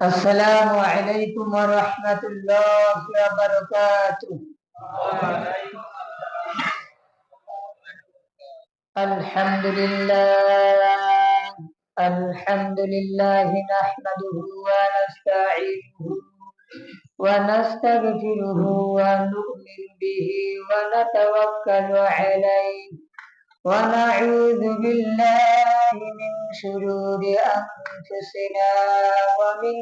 السلام عليكم ورحمة الله وبركاته. الحمد لله نحمده ونستعينه ونستغفره ونؤمن به ونتوكل عليه ونعوذ بالله من شرور أنفسنا ومن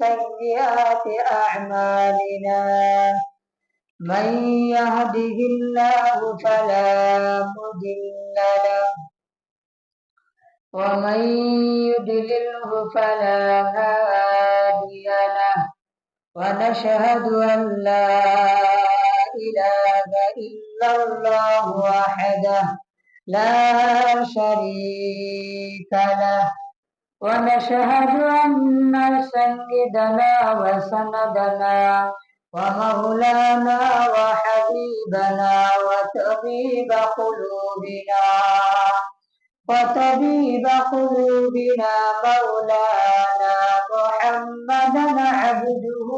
سيئات أعمالنا. من يهده الله فلا مضل له ومن يضلله فلا هادي له ونشهد أن لا إله إلا الله وحده لا شريك له ونشهد أن سيدنا وسندنا ومولانا وحبيبنا وطبيب قلوبنا مولانا محمدا عبده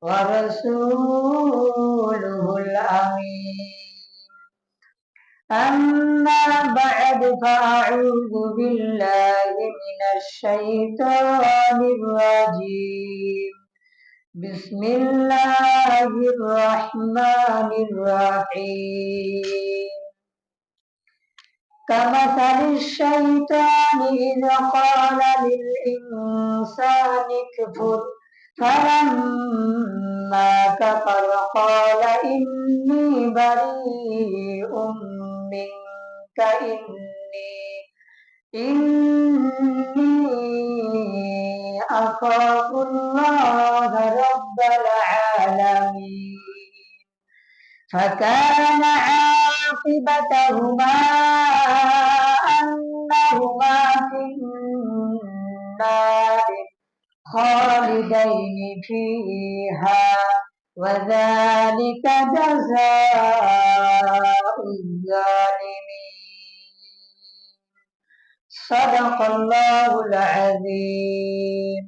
ورسوله الأمين. أما بعد فأعوذ بالله من الشيطان الرجيم. بسم الله الرحمن الرحيم. كمثل الشيطان إذ قال للإنسان اكفر فلما كفر قال إني بريء منك إني أخاف الله رب العالمين. فكان عاقبتهما أنهما في النار خالدين فيها وذلك جزاء الظالمين. صدق الله العظيم.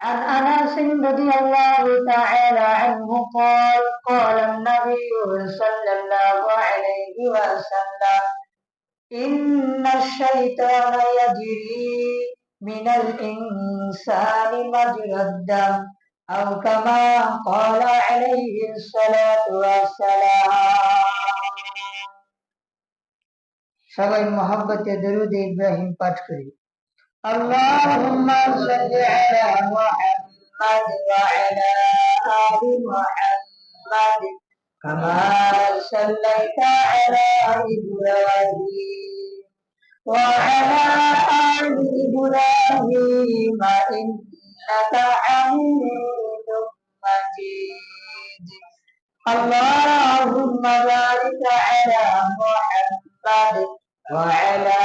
عن أنس رضي الله تعالى عنه قال قال النبي صلى الله عليه وسلم إن الشيطان يجري من الإنسان مجرى الدم أو كما قال عليه الصلاة والسلام. সবাই মহব্বতে দরুদ ইব্রাহিম পাঠ করি। আল্লাহুম্মা সাল্লি আলা মুহাম্মাদ ওয়া আলা আলি মুহাম্মাদ কামা সাল্লাইতা আলা ইব্রাহিম ওয়া আলা আলি ইব্রাহিম ইন্নাকা হামিদুম মাজিদ। আল্লাহুম্মা বারিক আলা মুহাম্মাদ وعلى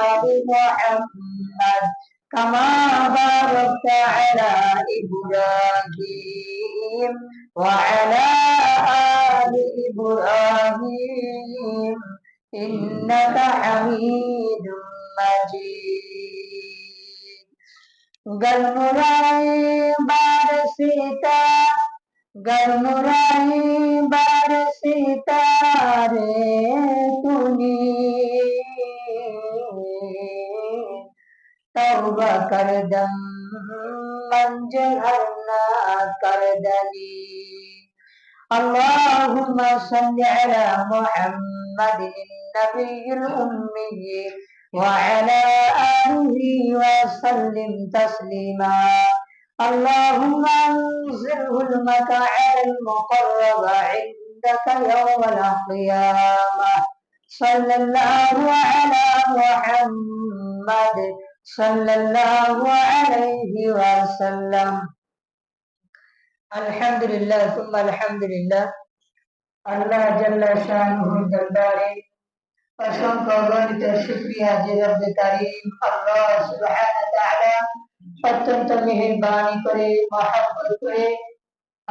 آل محمد كما باركت على إبراهيم وعلى آل إبراهيم إنك حميد مجيد. गलमुराई बरसीता रे तूने तौबा कर दम मंजरना कर दनी। अल्लाहुम्मा सल्लि अला मुहम्मद नबील उम्मी वअला आलिहि वसल्लिम तस्लीमा। اللهم انزله المكان المقرب عندك يوم القيامة. صلى الله على محمد صلى الله عليه وسلم. الحمد لله ثم الحمد لله. আল্লাহ জাল্লা শানুহুর দরবারে অসংখ্য অগণিত শুকরিয়া যে রব্বে কারীম আল্লাহ সুবহানাহু ওয়া তাআলা অত্যন্ত মেহেরবানি করে মহব্বত করে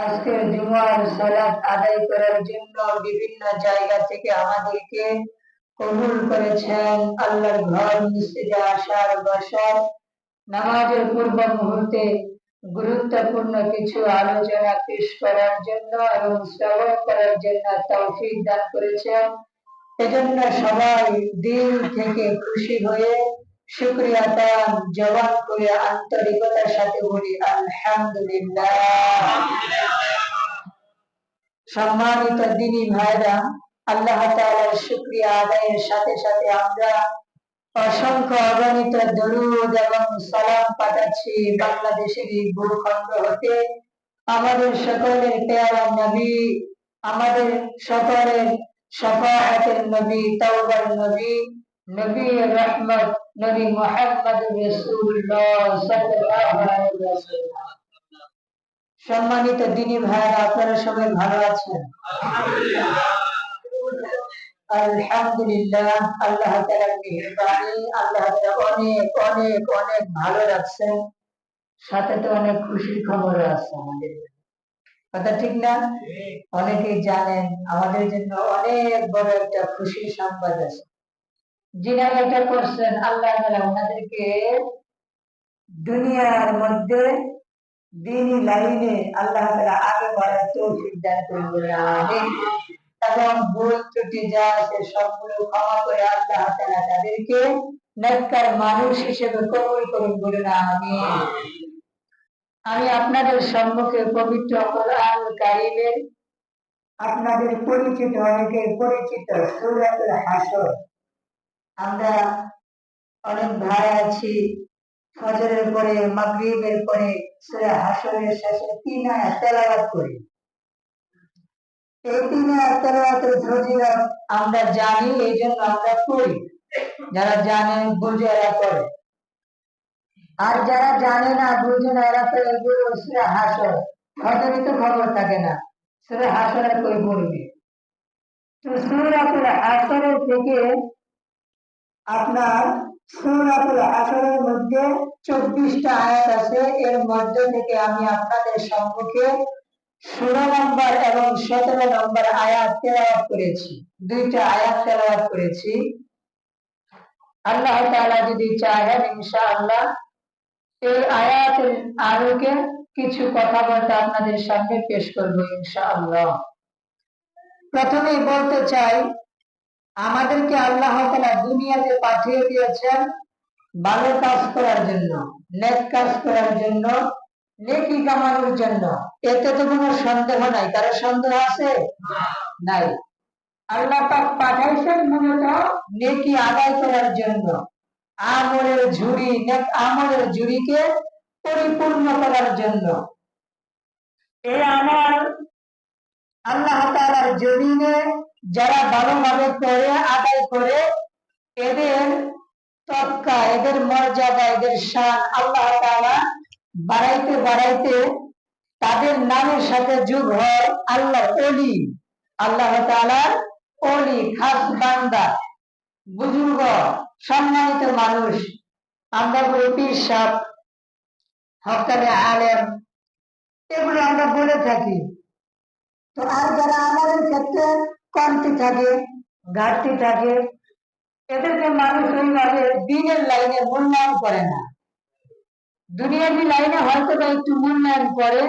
আজকের জুমার সালাত আদায় করার জন্য বিভিন্ন জায়গা থেকে আমাদেরকে কবুল করেছেন। আল্লাহর ঘর মসজিদে আসার বসার নামাজের পূর্ব মুহূর্তে গুরুত্বপূর্ণ কিছু আলোচনা পেশ করার জন্য এবং শ্রবণ করার জন্য তৌফিক দান করেছেন। এজন্য সবাই দিল থেকে খুশি হয়ে শুকরিয়া তান জবান করে আন্তরিকতার সাথে বলি আলহামদুলিল্লাহ। সম্মানিত দিনী ভাইরা, আল্লাহ তাআলার শুকরিয়া আদায়ের সাথে সাথে আমরা অসংখ্য অগণিত দরুদ এবং সালাম পাঠাচ্ছি বাংলাদেশের এই ভূখণ্ড হতে আমাদের সকলের পেয়ারা নবী, আমাদের সকলের শাফাআতের নবী, তাওবার নবী, নবী রহমত, নবী মুহাম্মদ রাসূলুল্লাহ সাল্লাল্লাহু আলাইহি ওয়াসাল্লাম। সম্মানিত দিনী ভাইরা, আপনারা সবাই ভালো আছেন? আলহামদুলিল্লাহ। আল্লাহ তাআলার মেহেরবানি, আল্লাহ তাআলা অনেক অনেক অনেক ভালো রাখছেন, সাথে তো অনেক খুশির খবরও আছে আমাদের। কথা ঠিক না? অনেকেই জানেন আমাদের জন্য অনেক বড় একটা খুশির সংবাদ আছে। যিনারা এটা করছেন আল্লাহ তাআলা ওনাদেরকে দুনিয়ার মধ্যে দ্বীনি লাইনে আল্লাহ তাআলা আগে বাড়ার তৌফিক দান করুন। আমিন। এবং ভুল ত্রুটি যা আছে সবগুলো ক্ষমা করে আল্লাহ তাআলা তাদেরকে নেককার মানুষ হিসেবে কবুল করুন, বলুন আমিন। আমি আপনাদের সম্মুখে পবিত্র কোরআন কারীমের আপনাদের পরিচিত, অনেকের পরিচিত সূরাতুল হাসর, আমরা অনেক ভাই আছি ফজরের পরে মাগরিবের পরে সূরা হাসরের শেষে 3 আয়াত তেলাওয়াত করি। এই 3 আয়াত তেলাওয়াতের ফজিলত আমরা জানি, এই জন্য আমরা করি। যারা জানেন বুঝে এরা করে, আর যারা জানে না বুঝে না এরা তো এগুলো সূরা হাসর ফজরে তো খবর থাকে না, সূরা হাসরের কই পড়বে। তো সূরাতুল হাসরের থেকে আপনার সূরাতুল হাসরের মধ্যে 24টা আয়াত আছে। এর মধ্যে থেকে আমি আপনাদের সম্মুখে 16 নম্বর এবং 17 নম্বর আয়াত তেলাওয়াত করেছি। 2টা আয়াত তেলাওয়াত করেছি। আল্লাহ তাআলা যদি চাহেন ইনশাআল্লাহ এই আয়াতের আলোকে কিছু কথা বলতে আপনাদের সামনে পেশ করব ইনশাআল্লাহ। প্রথমেই বলতে চাই, আমাদেরকে আল্লাহ তাআলা দুনিয়াতে পাঠিয়ে দিয়েছেন ভালো কাজ করার জন্য, নেক কাজ করার জন্য, নেকি কামানোর জন্য। এতে তো কোনো সন্দেহ নাই। কারো সন্দেহ আছে? নাই। আল্লাহ পাক পাঠাইছেন মূলত নেকি আদায় করার জন্য, আমলের ঝুড়ি, নেক আমলের ঝুড়িকে পরিপূর্ণ করার জন্য। এই আমল আল্লাহ তাআলার জমিনে যারা ভালোভাবে করে আদায় করে, এদের তক্কা, এদের মর্যাদা, এদের শান আল্লাহ তাআলা বাড়াইতে বাড়াইতে তাদের নামের সাথে যোগ হয় আল্লাহর ওলি, আল্লাহ তাআলার ওলি, খাস বান্দা, বুজুর্গ, সম্মানিত মানুষ। আমরা বলি পীর সাহেব, হক্কানে আলেম, এগুলো আমরা বলে থাকি। তো আর যারা আমাদের ক্ষেত্রে কমতি থাকে, ঘাটতি থাকে, এদেরকে মানুষ ওইভাবে দিনের লাইনে মূল্যায়ন করে না। দুনিয়াবি লাইনে হয়তো বা একটু মূল্যায়ন করে,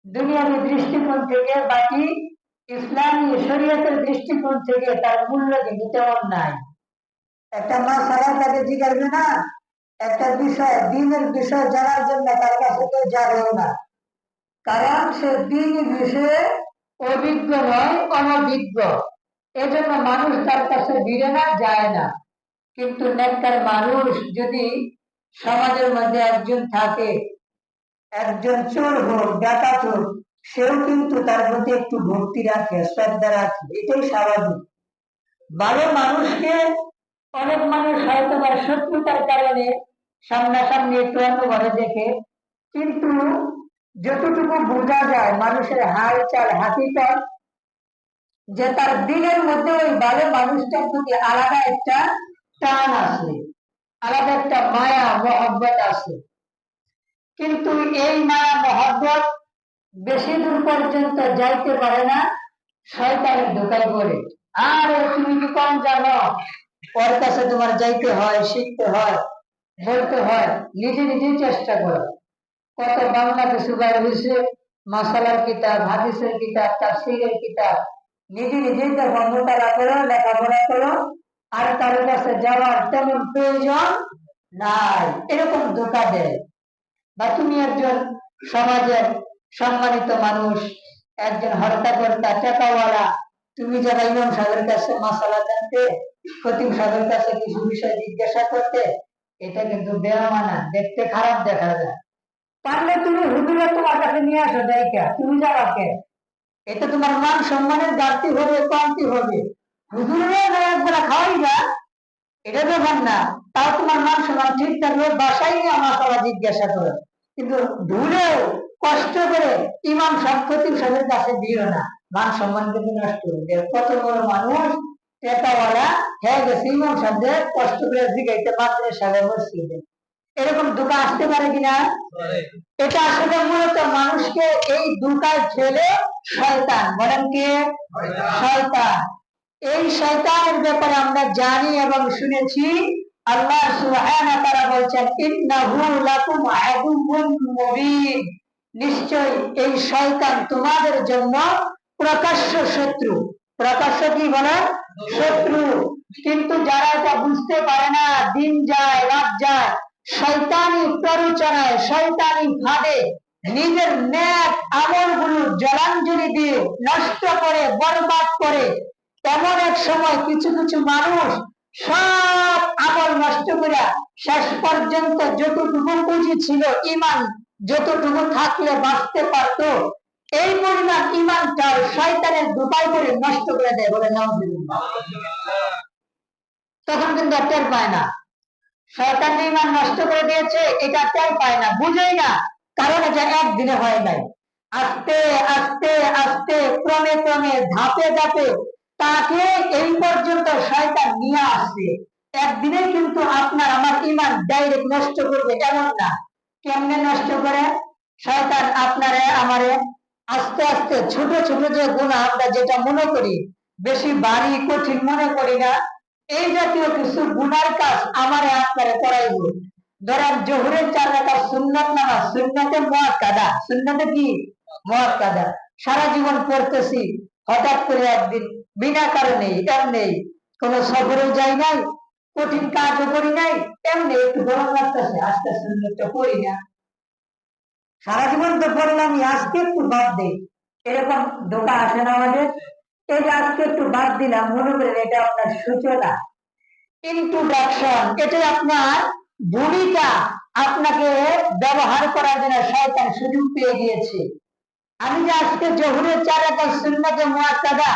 দুনিয়াবি দৃষ্টিকোণ থেকে, বাকি ইসলামী শরীয়তের দৃষ্টিকোণ থেকে তার মূল্য কিন্তু তেমন নাই। একটা মাসালা তাকে জিজ্ঞাসা না, একটা বিষয়, দিনের বিষয় জানার জন্য তার কাছে কেউ যাবেও না, কারণ সে দিনই বিষয়ে অভিজ্ঞ নয়, অনভিজ্ঞ। এজন্য মানুষ তার কাছে ভিড়ে না, যায় না। কিন্তু নেককার মানুষ যদি সমাজের মধ্যে একজন থাকে, একজন চোর হোক, ডাকাত হোক, সেও কিন্তু তার প্রতি একটু ভক্তি রাখে, শ্রদ্ধা রাখে, এটাই স্বাভাবিক। ভালো মানুষকে অনেক মানুষ হয়তো বা শত্রুতার কারণে সামনাসামনি একটু অন্যভাবে দেখে, কিন্তু যতটুকু বোঝা যায় মানুষের হাল চাল হাকিকত, যে তার দিনের মধ্যে ওই ভালো মানুষটার প্রতি আলাদা একটা টান আছে, আলাদা একটা মায়া মহব্বত আছে। কিন্তু এই মায়া মহব্বত বেশি দূর পর্যন্ত যাইতে পারে না, শয়তানের ধোঁকায় পড়ে। আর তুমি কি কম জানো, ওর কাছে তোমার যাইতে হয়, শিখতে হয়, বলতে হয় নিজে নিজেই চেষ্টা করো। কত বাংলা কিছু বের হয়েছে, মাসালার কিতাব, হাদিসের কিতাব, তাফসীরের কিতাব, নিজে নিজেই দেখো মোতালা করো, লেখাপড়া করো, আর কারো কাছে যাওয়ার তেমন প্রয়োজন নাই। এরকম ধোঁকা দেয়। বা তুমি একজন সমাজের সম্মানিত মানুষ, একজন হর্তাকর্তা, টাকাওয়ালা, তুমি যারা ইমাম সাহেবের কাছে মাসালা জানতে, খতিব সাহেবের কাছে কিছু বিষয় জিজ্ঞাসা করতে, এটা কিন্তু বেয়ামানা, দেখতে খারাপ দেখা যায়। পারলে তুমি হুজুরে তোমার কাছে নিয়ে আসো, দায়িকা তুমি যাওয়াকে, এতে তোমার মান সম্মানের ঘাটতি হবে, কমতি হবে। হুজুরে একবার খাওয়াই না, এটা ব্যাপার না, তাও তোমার মান সম্মান ঠিক থাকবে। বাসায় নিয়ে আমার সবাই জিজ্ঞাসা করো, কিন্তু ভুলেও কষ্ট করে ইমাম সাহেব খতিব সাহেবের কাছে দিও না, মান সম্মান কিন্তু নষ্ট হবে। কত বড় মানুষ, টেকাওয়ালা, হ্যাঁ গেছে ইমাম সাহেবদের কষ্ট করে জিগাইতে মাদ্রাসায় মসজিদে, এরকম ধোঁকা আসতে পারে কিনা? এটা আসলে মূলত মানুষকে এই ধোঁকায় ফেলে শয়তান, বলেন কে? শয়তান। এই শয়তানের ব্যাপারে আমরা জানি এবং শুনেছি। আল্লাহ সুবহানাহু ওয়া তাআলা বলেন, ইন্নাহু লাকুম আদুউম মুবিন, নিশ্চয় এই শয়তান তোমাদের জন্য প্রকাশ্য শত্রু। প্রকাশ্য কি বলেন? শত্রু। কিন্তু যারা এটা বুঝতে পারে না, দিন যায় রাত যায়, শয়তানি প্ররোচনায়, শয়তানি ভাবে নিজের নেক আমলগুলো জলাঞ্জলি দিয়ে নষ্ট করে, বরবাদ করে, এমন এক সময় কিছু কিছু মানুষ সব আমল নষ্ট করে শেষ পর্যন্ত যতটুকু পুঁজি ছিল, ইমান যতটুকু থাকলে বাঁচতে পারত, এই পরিমাণ ইমানটাও শয়তানের ধোঁকায় করে নষ্ট করে দেয়, বলে নাউজুবিল্লাহ। তখন কিন্তু টের পায় না শয়তান ইমান নষ্ট করে দিয়েছে, এটা টের পায় না, বুঝেই না, কারণ এটা একদিনে হয় নাই। আস্তে আস্তে আস্তে ক্রমে ক্রমে ধাপে ধাপে তাকে এই পর্যন্ত শয়তান নিয়ে আসছে। একদিনে কিন্তু আপনার আমার ইমান ডাইরেক্ট নষ্ট করবে এমন না। কেমনে নষ্ট করে? শয়তান আপনারে আমারে আস্তে আস্তে ছোট ছোট যে গুনাহ আমরা যেটা মনে করি বেশি ভারী কঠিন মনে করি না, এই জাতীয় কিছু গুনার কাজ আমারে আপনারে করাইব। ধরেন জোহরের 4 রাকাত সুন্নাত নামাজ, সুন্নাতে মুআক্কাদা, সুন্নাতে কি মুআক্কাদা, সারা জীবন পড়তেছি, হঠাৎ করে একদিন বিনা কারণে এমনি কোনো সফরেও যাই নাই, কঠিন কাজও করি নাই, এমনি একটু গরম লাগতেছে, আজকে সুন্নাতটা পড়ি না, সারা জীবন তো পড়লাম, আজকে একটু বাদ দেই। এরকম ধোঁকা আসে না আমাদের? এই যে আজকে একটু বাদ দিলাম, মনে করেন এটা আপনার সূচনা, ইন্ট্রোডাকশন, এটা আপনার ভূমিকা। আপনাকে ব্যবহার করার জন্য শয়তান সুযোগ পেয়ে গিয়েছে। আমি যে আজকে জোহরের 4 রাকাত সুন্নাতে মুআক্কাদা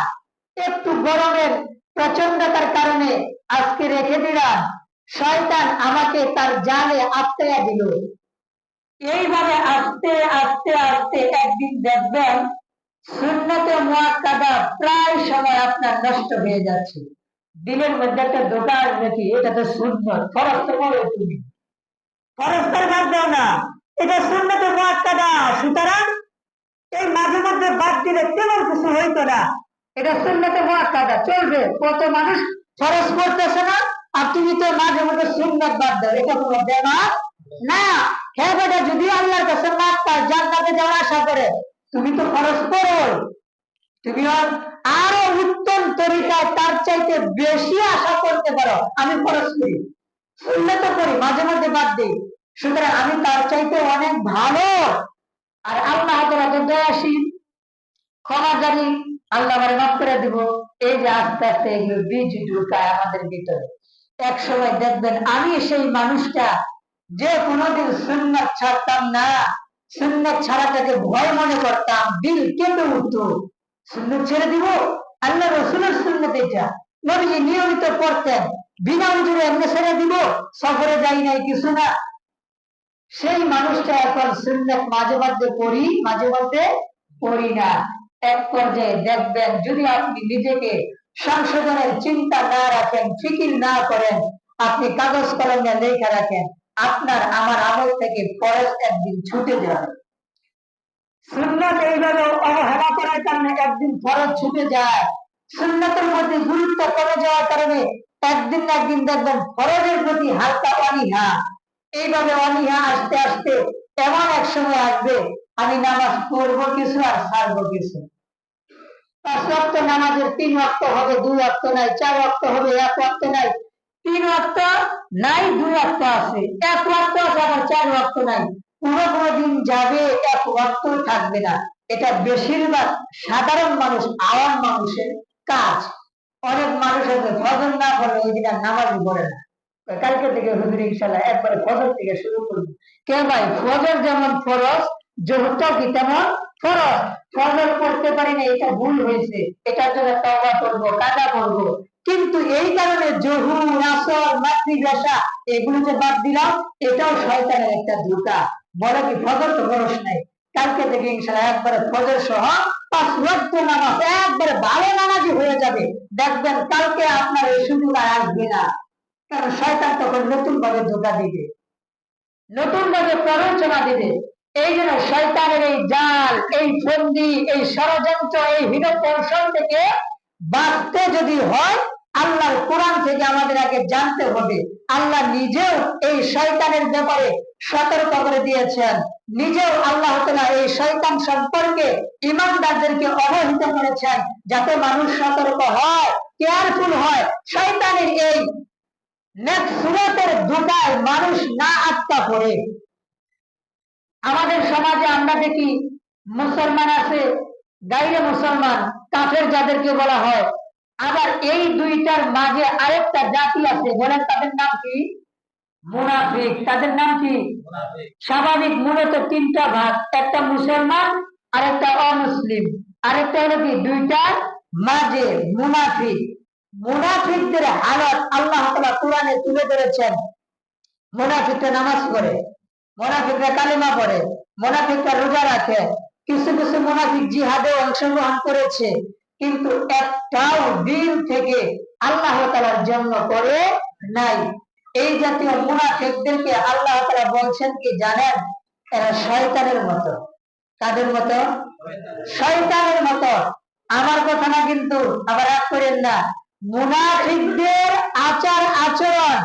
একটু গরমের প্রচন্ডতার কারণে আজকে রেখে দিলাম, শয়তান আমাকে তার জালে আটকাইয়া দিল। এইভাবে আস্তে আস্তে আস্তে একদিন দেখবেন সুন্নাতে মুআক্কাদা প্রায় সময় আপনার নষ্ট হয়ে যাচ্ছে। দিলের মধ্যে একটা ধোঁকা আসবে কি, এটা তো সুন্নত, ফরজ তো বলো তুমি, ফরজ তার বাদ দাও না, এটা সুন্নাতে মুআক্কাদা, সুতরাং এই মাঝে মধ্যে বাদ দিলে তেমন কিছু হইতো না, এটা সুন্নাতে মুআক্কাদা চলবে। কত মানুষ ফরজ করতেছে না, আর তুমি তো মাঝে মধ্যে সুন্নাত বাদ দাও, এটা কোনো বেমার না। হ্যাঁ বেটা, যদি আল্লাহর কাছে মাপ পায়, জান্নাতে যাওয়ার আশা করে, তুমি তো ফরজ করো, তুমি আরো উত্তম তরিকায় তার চাইতে বেশি আশা করতে পারো। আমি ফরজ করি, সুন্নাত করি, মাঝে মাঝে বাদ দিই, সুতরাং আমি তার চাইতে অনেক ভালো। আর আল্লাহ তাআলা তো দয়াশীল, ক্ষমাকারী, আল্লাহ আমার মাফ করে দিব। এই যে আস্তে আস্তে এগুলো বীজ ঢুকায় আমাদের ভিতরে, এক সময় দেখবেন আমি সেই মানুষটা যে কোনোদিন সুন্নাত ছাড়তাম না, সুন্নাত ছাড়াটাকে ভয় মনে করতাম, দিল কেঁপে উঠতো, সুন্নাত ছেড়ে দিব, আল্লাহ রাসূলের সুন্নাত এটা, নবীজি নিয়মিত পড়তেন, বিনা উজুরে এমনি ছেড়ে দিব, সফরে যাই নাই কিছু না, সেই মানুষটা এখন সুন্নাত মাঝে মধ্যে পড়ি, মাঝে মধ্যে পড়ি না। এক পর্যায়ে দেখবেন যদি আপনি নিজেকে সংশোধনের চিন্তা না রাখেন, ফিকির না করেন, আপনি কাগজ কলমে লেখা রাখেন, আপনার আমার আমল থেকে ফরজ একদিন ছুটে যাবে। সুন্নাত এইভাবে অবহেলা করার কারণে একদিন ফরজ ছুটে যায়। সুন্নাতের মধ্যে গুরুত্ব কমে যাওয়ার কারণে একদিন না একদিন দেখবেন ফরজের প্রতি হালকা অনীহা, এইভাবে অনীহা আসতে আসতে এমন এক সময় আসবে, আমি নামাজ পড়বো কিছু আর ছাড়বো কিছু। 5 ওয়াক্ত নামাজের 3 ওয়াক্ত হবে, 2 ওয়াক্ত নাই, 4 ওয়াক্ত হবে, 1 ওয়াক্ত নাই, 3 ওয়াক্ত নাই, 2 ওয়াক্ত আছে, 1 ওয়াক্ত আছে, আবার 4 ওয়াক্ত নাই। পুরো দিন যাবে, 1 ওয়াক্ত থাকবে না। এটা বেশিরভাগ সাধারণ মানুষ, আওয়াম মানুষের কাজ। অনেক মানুষ আছে ফজর না পড়লে ওই দিন আর নামাজই পড়ে না। কালকে থেকে হুজুর ইনশাআল্লাহ একবারে ফজর থেকে শুরু করব। কে ভাই, ফজর যেমন ফরজ, জোহরটাও কি তেমন ফরজ। ফজর পড়তে পারি না, এটা ভুল হয়েছে, এটার জন্য তওবা করব, কাজা করব। কিন্তু এই কারণে জোহর, আসর, মাগরিব, ইশা এগুলো যে বাদ দিলাম, এটাও শয়তানের একটা ধোঁকা। বলে কি ফজর তো ফরজ নাই, কালকে থেকে ইনশাআল্লাহ একবারে ফজর সহ 5 ওয়াক্ত নামাজ একবারে ভালো নামাজি হয়ে যাবে। দেখবেন কালকে আপনার এই সুযোগ আর আসবে না। কারণ শয়তান তখন নতুন ভাবে ধোঁকা দিবে, নতুন ভাবে প্ররোচনা দিবে। এই জন্য শয়তানের এই জাল, এই ফন্দি, এই ষড়যন্ত্র, এই হীন কৌশল থেকে বাঁচতে যদি হয়, আল্লাহর কোরআন থেকে আমাদের আগে জানতে হবে। আল্লাহ নিজেও এই শয়তানের ব্যাপারে সতর্ক করে দিয়েছেন। নিজেও আল্লাহ তাআলা এই শয়তান সম্পর্কে ঈমানদারদেরকে অবহিত করেছেন, যাতে মানুষ সতর্ক হয়, কেয়ারফুল হয়, শয়তানের এই নেফসুরতের ধোঁকায় মানুষ না আটকা পড়ে। আমাদের সমাজে আমরা দেখি মুসলমান আছে, গাইরে মুসলমান, কাফের যাদেরকে বলা হয়। আবার এই দুইটার মাঝে আরেকটা জাতি আছে, বলেন তাদের নাম কি? মুনাফিক। তাদের নাম কি? স্বাভাবিক মূলত 3টা ভাগ, একটা মুসলমান, আরেকটা অমুসলিম, আরেকটা হলো কি দুইটার মাঝে মুনাফিক। মুনাফিকদের হালত আল্লাহ তাআলা কোরআনে তুলে ধরেছেন। মুনাফিকরা নামাজ পড়ে, মুনাফিকরা কালিমা পড়ে, মুনাফিকরা রোজা রাখে, কিছু কিছু মুনাফিক জিহাদে অংশগ্রহণ করেছে, কিন্তু একটাও দিন থেকে আল্লাহ তাআলার জন্য করে নাই। এই জাতীয় মুনাফিকদেরকে আল্লাহ তাআলা বলছেন কি জানেন? এরা শয়তানের মতো। কাদের মতো? শয়তানের মতো। আমার কথা না কিন্তু, আবার রাগ করেন না। মুনাফিকদের আচার আচরণ,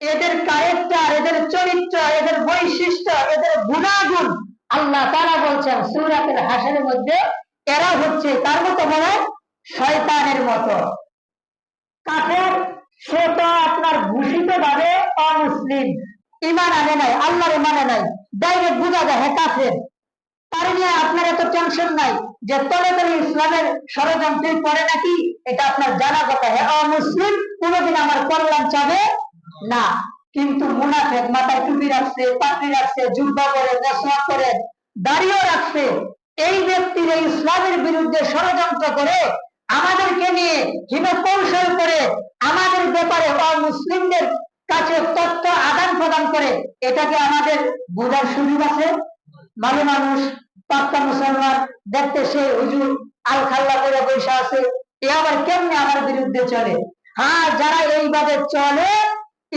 এদের ক্যারেক্টার, এদের চরিত্র, এদের বৈশিষ্ট্য, এদের গুণাগুণ আল্লাহ তাআলা বলছেন সূরাতুল হাশরের মধ্যে, এরা হচ্ছে তার মতো বলে শয়তানের মতো। কাফের সে তো আপনার ঘোষিত ভাবে অমুসলিম, ঈমান আনে নাই, আল্লাহর মানে নাই, ডাইরেক্ট বোঝা যায় হ্যাঁ কাফের। তার নিয়ে আপনার এত টেনশন নাই যে তলে তলে ইসলামের ষড়যন্ত্র পড়ে নাকি, এটা আপনার জানা কথা। হ্যাঁ অমুসলিম, কোনোদিন আমার কল্যাণ চাবে না। কিন্তু মুনাফিক মাথায় টুপি রাখছে, পাগড়ি রাখছে, জুব্বা পরে, নেশা করে, দাড়িও রাখছে, এই ব্যক্তিরা ইসলামের বিরুদ্ধে ষড়যন্ত্র করে, আমাদেরকে নিয়ে হীন কৌশল করে, আমাদের ব্যাপারে অমুসলিমদের কাছে তথ্য আদান প্রদান করে, এটাকে আমাদের বোঝার সুযোগ আছে? ভালো মানুষ, পাক্কা মুসলমান, দেখতে সে হুজুর আল খাল্লা করে বসে আছে, এ আবার কেমনে আমার বিরুদ্ধে চলে? হ্যাঁ, যারা এইভাবে চলে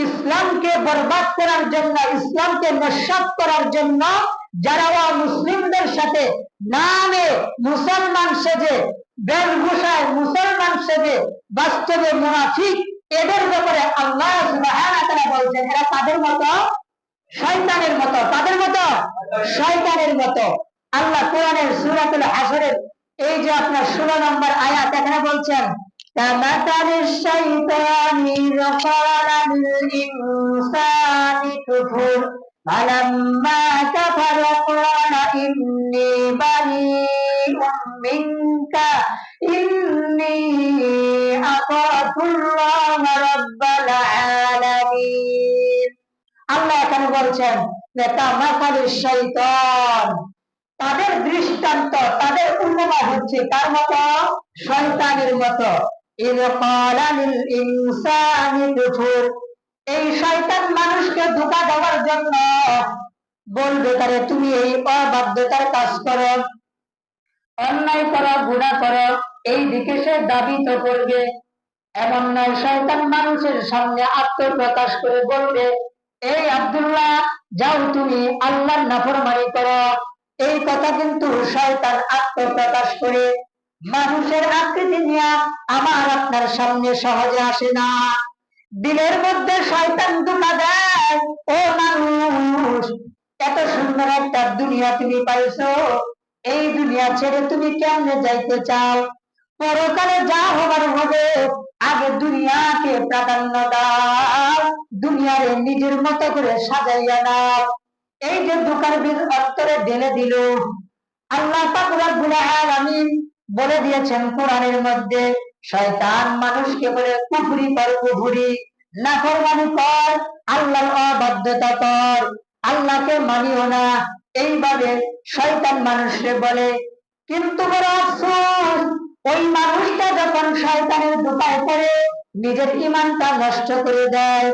ইসলামকে বরবাদ করার জন্য, ইসলামকে নস্যাৎ করার জন্য, যারা মুসলিমদের সাথে নামে মুসলমান সেজে, বেশভূষায় মুসলমান সেজে বাস্তবে মুনাফিক, এদের ব্যাপারে আল্লাহ সুবহানাহু ওয়া তাআলা বলছেন এরা তাদের মতো শয়তানের মতো। তাদের মতো শয়তানের মতো। আল্লাহ কোরআনের সূরাতুল হাশরের এই যে আপনার 16 নম্বর আয়াত, এখানে বলছেন কামাতালিশ শাইতানি ক্বালা লিল ইনসানি কুফুর ফালাম্মা কাফারা ক্বালা ইন্নী বারীউম মিনকা ইন্নী আখাফুল্লাহ রাব্বাল আলামিন। আল্লাহ এখানে বলছেন যে কামাতালিশ শাইতান, তাদের দৃষ্টান্ত, তাদের উপমা হচ্ছে কার মতো? শয়তানের মতো। ইয ক্বালা লিল ইনসানি কুফুর, এই শয়তান মানুষকে ধোঁকা দেওয়ার জন্য বলবে তারে তুমি এই অবাধ্যতার কাজ করো, অন্যায় করো, গুনাহ করো, এই দিকে সে দাবি তো করবে। এমন নয়, শয়তান মানুষের সামনে আত্মপ্রকাশ করে বলবে এই আব্দুল্লাহ যাও তুমি আল্লাহর নাফরমানি করো। এই কথা কিন্তু শয়তান আত্মপ্রকাশ করে মানুষের আকৃতি নিয়ে আমার আপনার সামনে সহজে আসে না। দিলের মধ্যে শয়তান ধোঁকা দেয়, ও মানুষ এত সুন্দর একটা দুনিয়া তুমি পাইছো, এই দুনিয়া ছেড়ে তুমি কেমনে যাইতে চাও? পরকালে যা হবার হবে, আগে দুনিয়াকে প্রাধান্য দাও, দুনিয়ারে নিজের মতো করে সাজাইয়া নাও। এই যে দোকান বীজ অন্তরে ঢেলে দিল, আল্লাহ পাক রব্বুল আলামিন বলে দিয়েছেন কোরআনের মধ্যে, শয়তান মানুষকে বলে কুফরি কর, কুফরি নাফরমানি কর, আল্লাহর অবাধ্যতা কর, আল্লাহকে মানিও না, এইভাবে শয়তান মানুষকে বলে। কিন্তু বড় আফসোস, ওই মানুষটা যখন শয়তানের ধোঁকায় পড়ে নিজের ঈমানটা নষ্ট করে দেয়,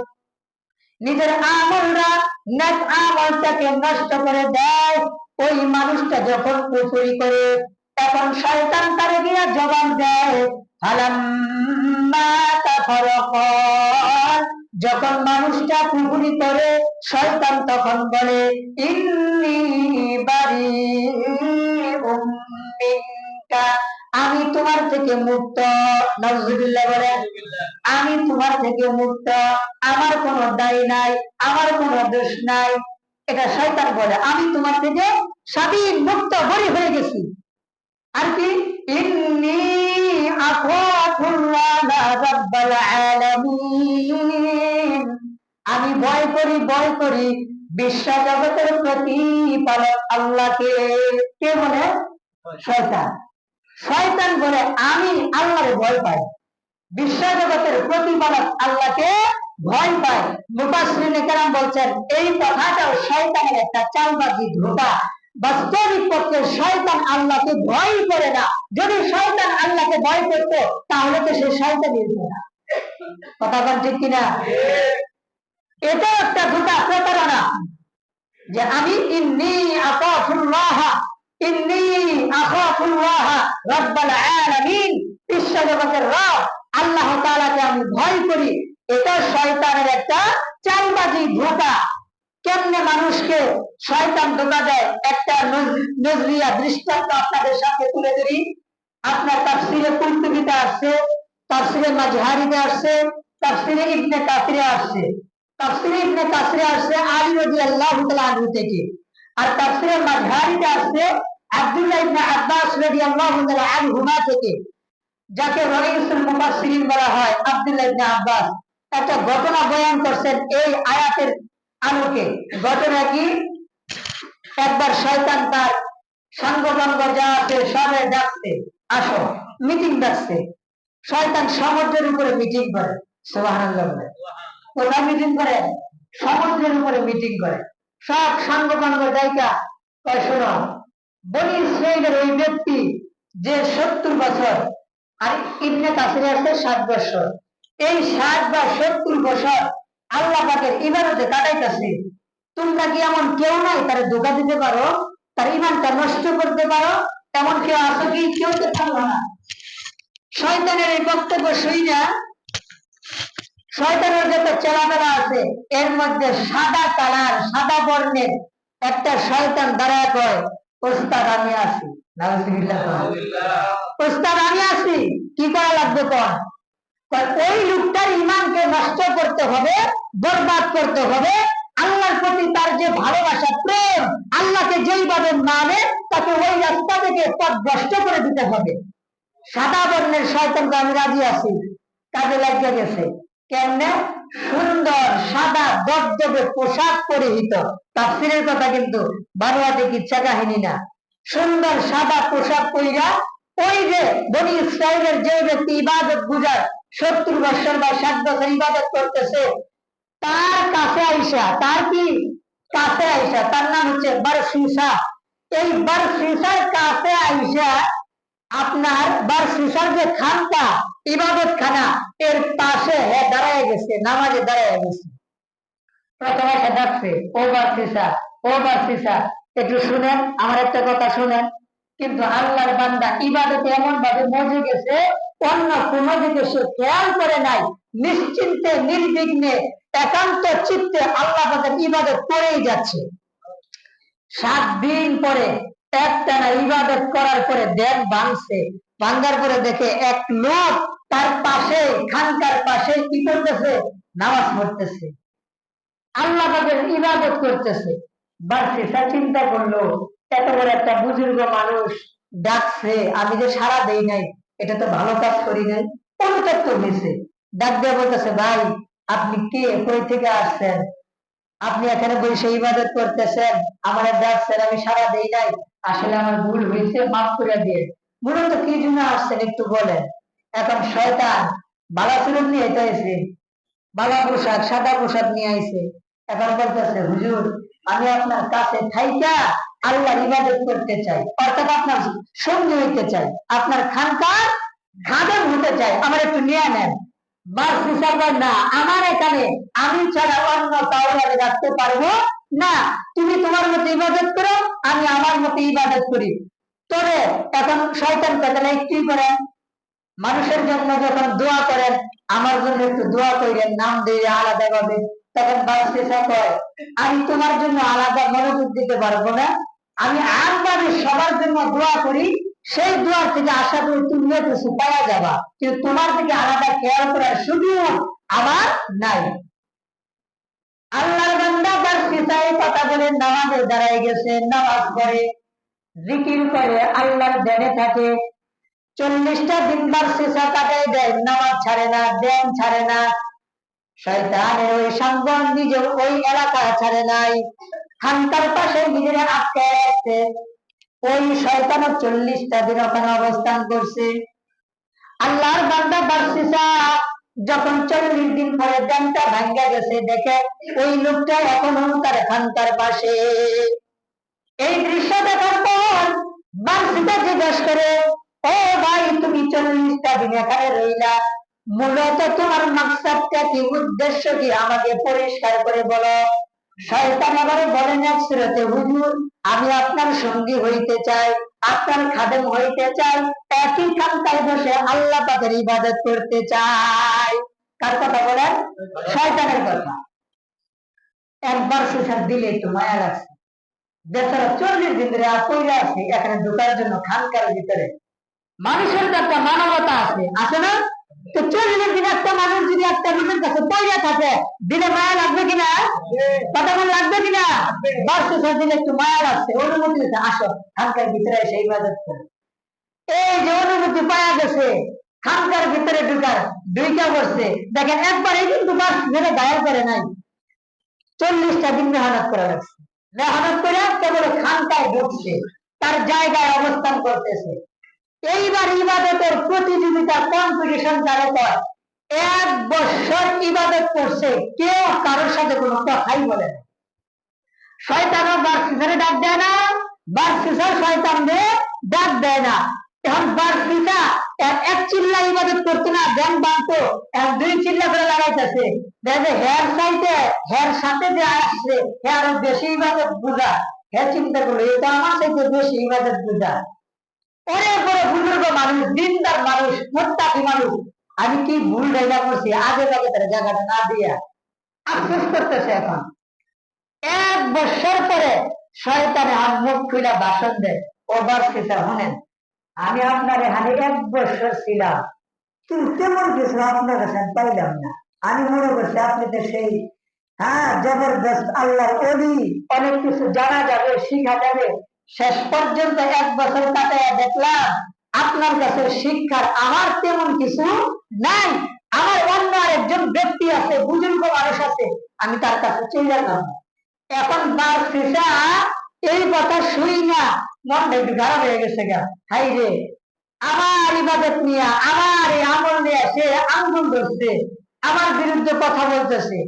নিজের আমলরা নেক আমলটাকে নষ্ট করে দেয়, ওই মানুষটা যখন কুফরি করে তখন শয়তান তারে গিয়া জবাব দেয়, ফালাম্মা কাফারা ক্বাল, যখন মানুষটা কুফরি করে শয়তান তখন বলে, ইন্নী বারিউম মিনকা, আমি তোমার থেকে মুক্ত। নাউযুবিল্লাহ বলেন, আমি তোমার থেকে মুক্ত, আমার কোনো দায় নাই, আমার কোনো দোষ নাই। এটা শয়তান বলে, আমি তোমার থেকে স্বাধীন মুক্ত বরী হয়ে গেছি। আর কি, ইন্নী আখাফুল্লাহ রাব্বাল আলামিন, আমি ভয় করি বিশ্ব জগতের প্রতিপালক আল্লাহকে। কে বলে? শয়তান। শয়তান বলে আমি আল্লাহরে ভয় পাই, বিশ্ব জগতের প্রতিপালক আল্লাহকে ভয় পায়। মুফাসসিরিনে কেরাম বলছেন এই কথাটাও শয়তানের একটা চালবাজি, ধোঁকা। বাস্তবিক পক্ষে শয়তান আল্লাহকে ভয় করে না। যদি শয়তান আল্লাহকে ভয় করতো তাহলে তো সে শয়তানই হতো না। কথা বল ঠিক কিনা? এটা একটা ধোঁকা, প্রতারণা, যে আমি ইন্নী আখাফুল্লাহ, ইন্নী আখাফুল্লাহ রাব্বাল আলামিন, বিশ্ব জগতের রব আল্লাহ তাআলাকে আমি ভয় করি। এটা শয়তানের একটা চালবাজি, ধোঁকা। কেমনে মানুষকে শয়তান ধোঁকা দেয় একটা নজরিয়া দৃষ্টান্ত আপনাদের সামনে তুলে ধরি। আপনার তাফসীরে কুরতুবীতে আসছে, তাফসীরে মাজহারিতে আসছে, তাফসীরে ইবনে কাসিরে আসছে। তাফসীরে ইবনে কাসিরে আসছে আলী রাদিয়াল্লাহু তাআলা আনহু থেকে, আর তাফসীরে মাজহারিতে আসছে আব্দুল্লাহ ইবনে আব্বাস রাদিয়াল্লাহু তাআলা আনহুমা থেকে, যাকে রাইসুল মুফাসসিরিন বলা হয় আব্দুল্লাহ ইবনে আব্বাস। একটা ঘটনা বয়ান করছেন এই আয়াতের আলোকে। ঘটনা কি, একবার শয়তান তার সাঙ্গপাঙ্গ যা আছে সবে ডাকছে, আসো মিটিং ডাকছে। শয়তান সমুদ্রের উপরে মিটিং করে, সুবহানাল্লাহ বলে। কোথায় মিটিং করে? সমুদ্রের উপরে মিটিং করে। সব সাঙ্গপাঙ্গ জায়গা কয়, শোনো, বনি ইসরাইলের ওই ব্যক্তি যে 70 বছর, আর ইবনে কাসিরে আছে 60 বছর, এই 60 বা 70 বছর আল্লাহ পাকের ইবাদতে কাটাইতেছে, তোমরা কি এমন কেউ নাই তারা ধোঁকা দিতে পারো, তার ইমানটা নষ্ট করতে পারো? এমন কেউ আছে কি? কেউ তো পারলো না। শয়তানের এই বক্তব্য শুইনা শয়তানের যত চেলাপেলা আছে এর মধ্যে সাদা কালার, সাদা বর্ণের একটা শয়তান দাঁড়ায় কয়, ওস্তাদ আমি আছি। নাউযুবিল্লাহ। ওস্তাদ আমি আছি, কি করা লাগবে কোন? ওই লোকটার ইমানকে নষ্ট করতে হবে, বরবাদ করতে হবে। আল্লাহর প্রতি তার যে ভালোবাসা, প্রেম, আল্লাহকে যেইভাবে মানে তাকে ওই রাস্তা থেকে পথভ্রষ্ট করে দিতে হবে। সাদা বর্ণের শয়তানকে আমি রাজি আছি, কাজে লাগিয়ে গেছে। কেমনে? সুন্দর সাদা দবদবে পোশাক পরিহিত। তাফসীরের কথা কিন্তু বানোয়াটে কিচ্ছা কাহিনী না। সুন্দর সাদা পোশাক পরিরা ওই যে বনি ইসরাইলের যে ব্যক্তি ইবাদত গুজার 70 বছর বা 60 বছর ইবাদত করতেছে, তার কাছে আইসা, তার কি কাছে আইসা, তার নাম হচ্ছে বারসিসা। এই বারসিসার কাছে আইসা আপনার বারসিসার যে খানকা, ইবাদত খানা, এর পাশে দাঁড়ায় গেছে, নামাজে দাঁড়ায় গেছে। প্রথমে সে ডাকছে, ও বারসিসা, ও বারসিসা, একটু শুনেন, আমার একটা কথা শুনেন। কিন্তু আল্লাহর বান্দা ইবাদতে এমন ভাবে মজে গেছে, অন্য কোন দিকে সে খেয়াল করে নাই, নিশ্চিন্তে নির্বিঘ্নে একান্ত চিত্তে আল্লাহ পাকের ইবাদত করেই যাচ্ছে। 7 দিন পরে একটানা ইবাদত করার পরে দেন ভাঙছে, ভাঙ্গার পরে দেখে এক লোক তার পাশে, খানকার পাশে কি করতেছে, নামাজ পড়তেছে, আল্লাহ পাকের ইবাদত করতেছে। বার্সিসা চিন্তা করলো, এত বড় একটা বুজুর্গ মানুষ ডাকছে, আমি যে সাড়া দেই নাই, এটা তো ভালো কাজ করি নাই, অনুতপ্ত হয়েছে। ডাক দিয়ে বলতেছে, ভাই আপনি কে, কই থেকে আসছেন? আপনি এখানে বসে ইবাদত করতেছেন, আমার ডাকছেন, আমি সাড়া দেই নাই, আসলে আমার ভুল হয়েছে, মাফ করে দিয়ে। মূলত কি জন্য আসছেন একটু বলেন। এখন শয়তান বালা চুরুত নিয়ে এসেছে, বালা পোশাক, সাদা পোশাক নিয়ে আইছে। এখন বলতেছে, হুজুর আমি আপনার কাছে থাইকা আল্লাহর ইবাদত করতে চাই, অর্থাৎ আপনার সঙ্গী হইতে চাই, আপনার খানকার খাদেম হতে চাই, আমার একটু নিয়ে নেন। বাস হিসাব না, আমার এখানে আমি ছাড়া অন্য কাউকে আমি রাখতে পারবো না। তুমি তোমার মতো ইবাদত করো, আমি আমার মতো ইবাদত করি। তবে এখন শয়তান কথা একটু করেন, মানুষের জন্য যখন দোয়া করেন, আমার জন্য একটু দোয়া করেন, নাম দিয়ে আলাদা ভাবে। তখন বাদশাহ কয়, আমি তোমার জন্য আলাদা মনোযোগ দিতে পারবো না, আমি আমভাবে সবার জন্য দোয়া করি, সেই দোয়ার থেকে আশা করি তুমিও কিছু পাওয়া যাবা, কিন্তু তোমার থেকে আলাদা খেয়াল করার সুযোগ আমার নাই। আল্লাহর বান্দা বাদশাহ এই কথা বলে নামাজে দাঁড়ায় গেছে, নামাজ পড়ে, জিকির করে, আল্লাহর ধ্যানে থাকে। 40টা দিন বাদশাহ কাটাই দেয়, নামাজ ছাড়ে না, ধ্যান ছাড়ে না। শয়তানের ওই সঙ্গ নিজের ওই এলাকা ছাড়ে নাই, খানকার পাশে নিজের আটকায় রাখছে। ওই শয়তানও 40টা দিন ওখানে অবস্থান করছে। আল্লাহর বান্দা বাদশাহ যখন 40 দিন পরে ধ্যানটা ভাঙ্গা গেছে, দেখে ওই লোকটা এখনো তার খানকার পাশে। এই দৃশ্য দেখার পর বাদশাহ জিজ্ঞেস করে, ও ভাই তুমি 40টা দিন এখানে রইলা, মূলত তোমার মাকসাদটা কি, উদ্দেশ্য কি, আমাকে পরিষ্কার করে বলো। শয়তান আবার বলেন এক সুরতে, হুজুর আমি আপনার সঙ্গী হইতে চাই, আপনার খাদেম হইতে চাই, একই খানকায় বসে আল্লাহ পাকের ইবাদত করতে চাই। কার কথা বলেন? শয়তানের কথা। একবার সুসার দিলে একটু মায়া লাগছে, বেচারা 40 দিন ধরে পইরা আছে এখানে ঢোকার জন্য খানকার ভিতরে। মানুষের তো একটা মানবতা আছে, আছে না? তো 40 দিন একটা মানুষ যদি একটা লোকের কাছে পয়সা থাকে, দিলে মায়া লাগবে কিনা? কথা বলে লাগবে কিনা? বাদশাহ দিলে একটু মায়া লাগছে, অনুমতি দিতে, আসো খানকার ভিতরে এসে ইবাদত করো। এই যে অনুমতি পাওয়া গেছে, খানকার ভিতরে ঢুকার দুইটা বসছে, দেখেন একবারে কিন্তু বাস মেরে গায়ের করে নাই, 40টা দিন মেহনত করে লাগছে। মেহনত করে কেবল খানকায় ঢুকছে, তার জায়গায় অবস্থান করতেছে। এইবার ইবাদতের প্রতিযোগিতা, কম্পিটিশন যারা কয়, 1 বছর ইবাদত করছে, কেউ কারোর সাথে কোনো কথাই বলে না। শয়তানও বাদশাহরে ডাক দেয় না, বাদশাহ শয়তানদের ডাক দেয় না। এখন বাদশাহ এক চিল্লা ইবাদত করতো না, জ্ঞান বাঁধতো, এখন 2 চিল্লা করে লাগাইতেছে। দেখে হেয়ার চাইতে, হেয়ার সাথে যে আসছে, হে আরো বেশি ইবাদত বুঝা। হে চিন্তা করলো, এটা আমার চাইতে বেশি ইবাদত বুঝা। অনেক বড় বুজুর্গ মানুষ, দিনদার মানুষ, মুত্তাকি মানুষ, আমি কি ভুল জায়গা করছি, আগে আগে তার জায়গাটা না দিয়া আফসোস করতেছে। এখন 1 বছর পরে শয়তানে হাত মুখ খুলে ভাষণ দেয়, ও বাদশাহ শুনেন, আমি আপনার এখানে 1 বছর ছিলাম, কিন্তু তেমন কিছু আপনার কাছে পাইলাম না। আমি মনে করছি আপনি তো সেই জবরদস্ত আল্লাহর ওলি, অনেক কিছু জানা যাবে, শিখা যাবে। শেষ পর্যন্ত 1 বছর কাটাইয়া দেখলাম আপনার কাছে শিক্ষার আমার তেমন কিছু নাই। আমার অন্য আরেকজন ব্যক্তি আছে, বুজুর্গ মানুষ আছে, আমি তার কাছে চলে গেলাম। এখন বাদশাহ এই কথা শুই না মনটা একটু খারাপ হয়ে গেছে গা, হাই রে, আমার ইবাদত নিয়ে, আমার এই আমল নিয়ে সে আঙ্গুল ধরছে, আমার বিরুদ্ধে কথা বলতেছে।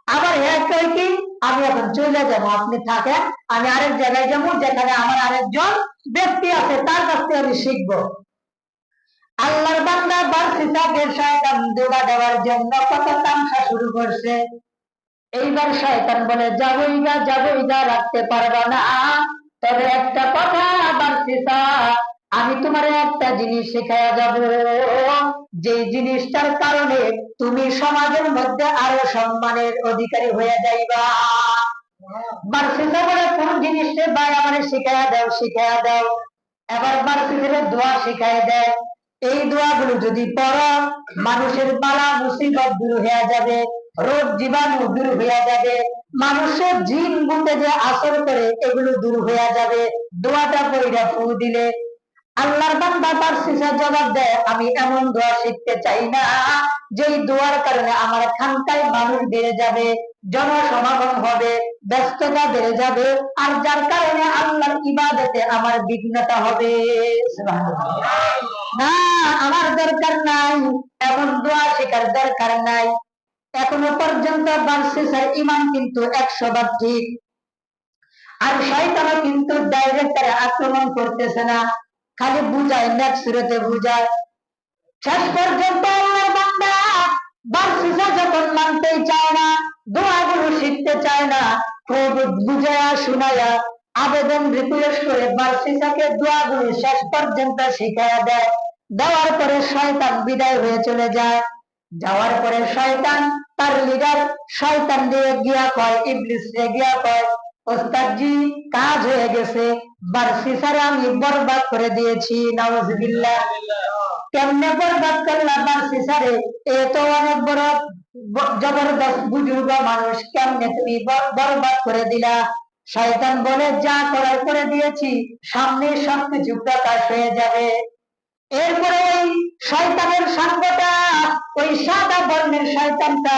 আবার হ্যাঁ কই কি, আমি এখন চলে যাবো, আপনি থাকেন, আমি আরেক জায়গায় যাবো, যেখানে আমার আরেকজন ব্যক্তি আছে, তার কাছ থেকে আমি শিখবো। আল্লাহর বান্দা বাদশাহকে শয়তান ধোঁকা দেওয়ার জন্য কত তামসা শুরু করছে। এইবার শয়তান বলে, যাবই না, রাখতে পারবা না, তবে একটা কথা বাদশাহ, আমি তোমার একটা জিনিস শেখায়া যাব, যে জিনিসটার কারণে তুমি সমাজের মধ্যে আরো সম্মানের অধিকারী হয়ে যাইবা। বাদশাহ বলে, কোন জিনিসটা ভাই আমার শিখায়া দাও। এবার বাদশাহ দোয়া শিখায় দেয়, এই দোয়াগুলো যদি পড়ো, মানুষের বালা মুসিবত দূর হয়ে যাবে, রোগ জীবাণু দূর হইয়া যাবে, মানুষের জিন ভূতে যে আসর করে এগুলো দূর হইয়া যাবে দোয়াটা পড়িয়া ফু দিলে। আল্লাহর বান্দা বারসিসা জবাব দেয়, আমি এমন দোয়া শিখতে চাই না যেই দোয়ার কারণে আমার খানকায় মানুষ বেড়ে যাবে, জনসমাগম হবে, ব্যস্ততা বেড়ে যাবে, আর যার কারণে আল্লাহর ইবাদতে আমার বিঘ্নতা হবে। না, আমার দরকার নাই, এমন দোয়া শেখার দরকার নাই। এখনো পর্যন্ত বারসিসার ইমান কিন্তু 100 ভাগ ঠিক, আর শয়তানও কিন্তু ডাইরেক্ট আক্রমণ করতেছে না, খালি বুঝায়, নেক্সট সুরতে বুঝায়। শেষ পর্যন্ত আল্লাহর বান্দা বারসিসা যখন মানতেই চায় না, দোয়াগুলো শিখতে চায় না, খুব বুঝায়া শুনায়া আবেদন রিকোয়েস্ট করে বারসিসাকে দোয়াগুলো শেষ পর্যন্ত শিখাইয়া দেয়। দেওয়ার পরে শয়তান বিদায় হয়ে চলে যায়। যাওয়ার পরে শয়তান তার লিডার শয়তান দিয়ে গিয়া কয়, ইবলিস রে গিয়া কয়, ওস্তাদজি কাজ হয়ে গেছে, বারসিসারে আমি বরবাদ করে দিয়েছি। নাউজুবিল্লাহ। কেমনে বরবাদ করলা বারসিসারে? এ তো অনেক বড় জবরদস্ত বুজুর্গ মানুষ, কেমনে তুমি বরবাদ করে দিলা? শয়তান বলে, যা করার করে দিয়েছি, সামনে সবকিছু প্রকাশ হয়ে যাবে। এরপরে ওই শয়তানের সঙ্গটা, ওই সাদা বর্ণের শয়তানটা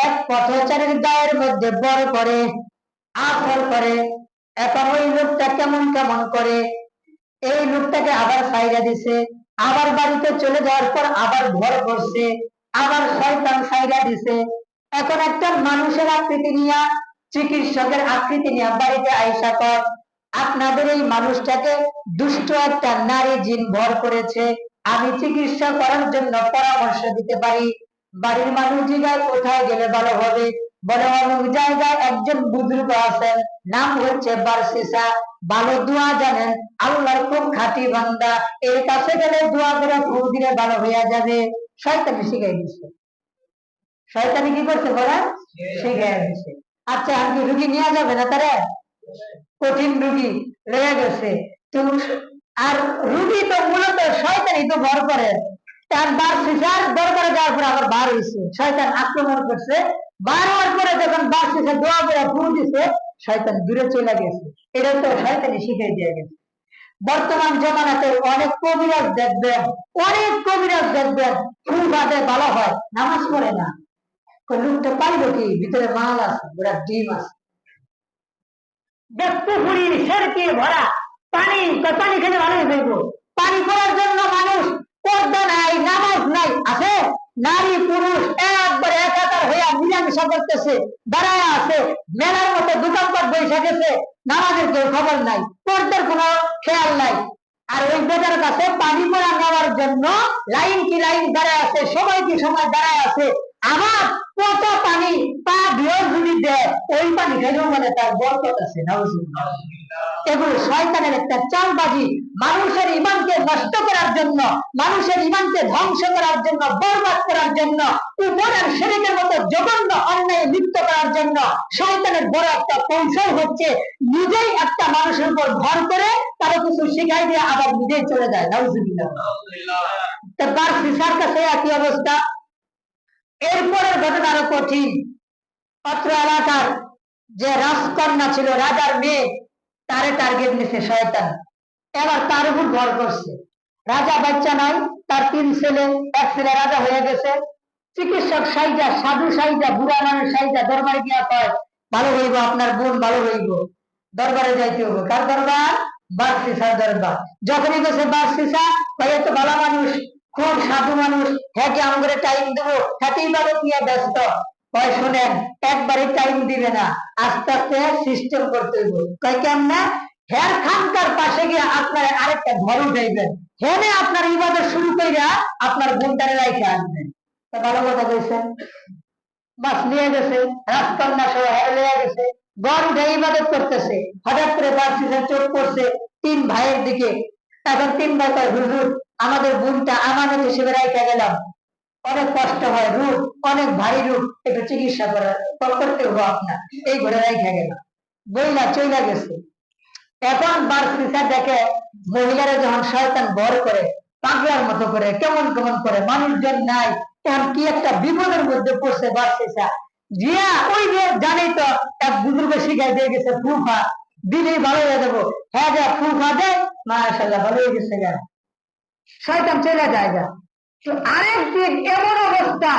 এক পথচারীর গায়ের মধ্যে বড় করে আসর করে। এখন ওই লোকটা কেমন কেমন করে, এই লোকটাকে আবার সাইরা দিছে, আবার বাড়িতে চলে যাওয়ার পর আবার ভর করছে, আবার শয়তান সাইরা দিছে। এখন একটা মানুষের আকৃতি নিয়ে, চিকিৎসকের আকৃতি নিয়ে বাড়িতে আইসা কর, আপনাদের এই মানুষটাকে দুষ্ট একটা নারী জিন ভর করেছে, আমি চিকিৎসা করার জন্য পরামর্শ দিতে পারি। বাড়ির মানুষ জিজ্ঞাসা, কোথায় গেলে ভালো হবে? বলে, অনেক জায়গায় একজন বুজুর্গ আছেন, নাম হচ্ছে বারসিসা, ভালো দোয়া জানেন, আল্লাহর খুব খাঁটি বান্দা, এর কাছে গেলে দোয়া করে ফু দিলে ভালো হইয়া যাবে। শয়তানি শিখাই দিচ্ছে। শয়তানি কি করছে বলে? শিখাই দিচ্ছে। আচ্ছা, আপনি রুগী নিয়ে যাবে না তারা? কঠিন রুগী লেগে গেছে, আর রুগী তো মূলত শয়তানি তো ভর করে। তার বারসিসার দরবারে যাওয়ার পর আবার বার হয়েছে, শয়তান আক্রমণ করছে। বার হওয়ার পরে যখন বারসিসা দোয়া করে ফু দিছে, শয়তান দূরে চলে গেছে। এটা তো শয়তানি শিখাই দিয়ে গেছে। বর্তমান জমানাতে অনেক কবিরাজ দেখবেন, ফুল বাদে ভালো হয়, নামাজ পড়ে না। লোকটা পাইল কি? ভিতরে মাল আছে, ওরা ডিম আছে, ভরা পানি, পানি খেলে ভালো হয়ে যাইব। পানি করার জন্য মানুষ, পর্দা নাই, নামাজ নাই, আছে নারী পুরুষ একবারে একাকার হইয়া মিলামিশা করতেছে, দাঁড়ায় আছে, মেলার মতো দোকানপাট বসে গেছে, নামাজের কেউ খবর নাই, পর্দার কোনো খেয়াল নাই। আর ওই বেটার কাছে পানি পড়া নেওয়ার জন্য লাইন কি লাইন দাঁড়ায় আছে, সবাই কি সময় দাঁড়ায় আছে। আমার কত পানি পা দিয়েও যদি দেয়, ওই পানি খেলেও মানে তার বরকত আছে। এগুলো শয়তানের একটা চালবাজি, মানুষের ইমানকে নষ্ট করার জন্য, মানুষের ইমানকে ধ্বংস করার জন্য, বরবাদ করার জন্য, উপরের শিরকের মতো জঘন্য অন্যায় লিপ্ত করার জন্য শয়তানের বড় একটা কৌশল হচ্ছে নিজেই একটা মানুষের উপর ভর করে তারা কিছু শিখাই দিয়ে আবার নিজেই চলে যায়। নাউজুবিল্লাহ। তার ফিসার কাছে একই অবস্থা। এরপরের ঘটনা আরো কঠিন। অত্র এলাকার যে রাজকন্যা ছিল, রাজার মেয়ে, তারে টার্গেট নিছে শয়তান। এবার তার উপর ভর করছে। রাজা বাচ্চা নাই, তার 3 ছেলে, এক ছেলে রাজা হয়ে গেছে। চিকিৎসক সাইজা, সাধু সাইজা, বুড়া মানুষ সাইজা দরবারে গিয়া কয়, ভালো হইব, আপনার বোন ভালো হইব, দরবারে যাইতে হবে। কার দরবার? বারসিসার দরবার। যখনই গেছে বারসিসা, ভাই এত ভালো মানুষ, খুব সাধু মানুষ, হ্যাঁ কি আমাদের টাইম দেবো, হ্যাঁ ইবাদত নিয়ে ব্যস্ত। কয়, শোনেন, একবারে টাইম দিবে না, আস্তে আস্তে সিস্টেম করতে হইব। কয়, কেমন? হ্যাঁ খানকার পাশে গিয়ে আপনার আরেকটা ঘর উঠাইবেন, হ্যাঁ আপনার ইবাদত শুরু কইরা আপনার বোনটারে রাইখে আসবেন। ভালো কথা কইছেন। বাস নিয়ে গেছে, রাজকন্যা সহ নিয়ে গেছে, ঘর উঠে ইবাদত করতেছে। হঠাৎ করে বারসিসা চোখ পড়ছে 3 ভাইয়ের দিকে। এখন 3 ভাই কয়, হুজুর আমাদের বোনটা আমানত হিসেবে রাইখা গেলাম, অনেক কষ্ট হয়, রূপ অনেক ভারী রূপ, একটু চিকিৎসা করতে হবো আপনার, এই ঘরে রাইখা গেলাম। বইলা চইলা গেছে। এখন বারসিসা দেখে মহিলারা যখন শয়তান ভর করে, পাগলার মতো করে, কেমন কেমন করে, মানুষজন নাই, এখন কি একটা বিপদের মধ্যে পড়ছে বারসিসা। জিয়া ওই যে জানি তো এক বুজুর্গ শিখাই দিয়ে গেছে ফুফা দিলেই ভালো হয়ে যাবো, হ্যাঁ যা ফুফা দেয় মাশাআল্লাহ ভালো হয়ে গেছে গা, শয়তান চলে যায় গা। তো আরেকদিন এমন অবস্থা,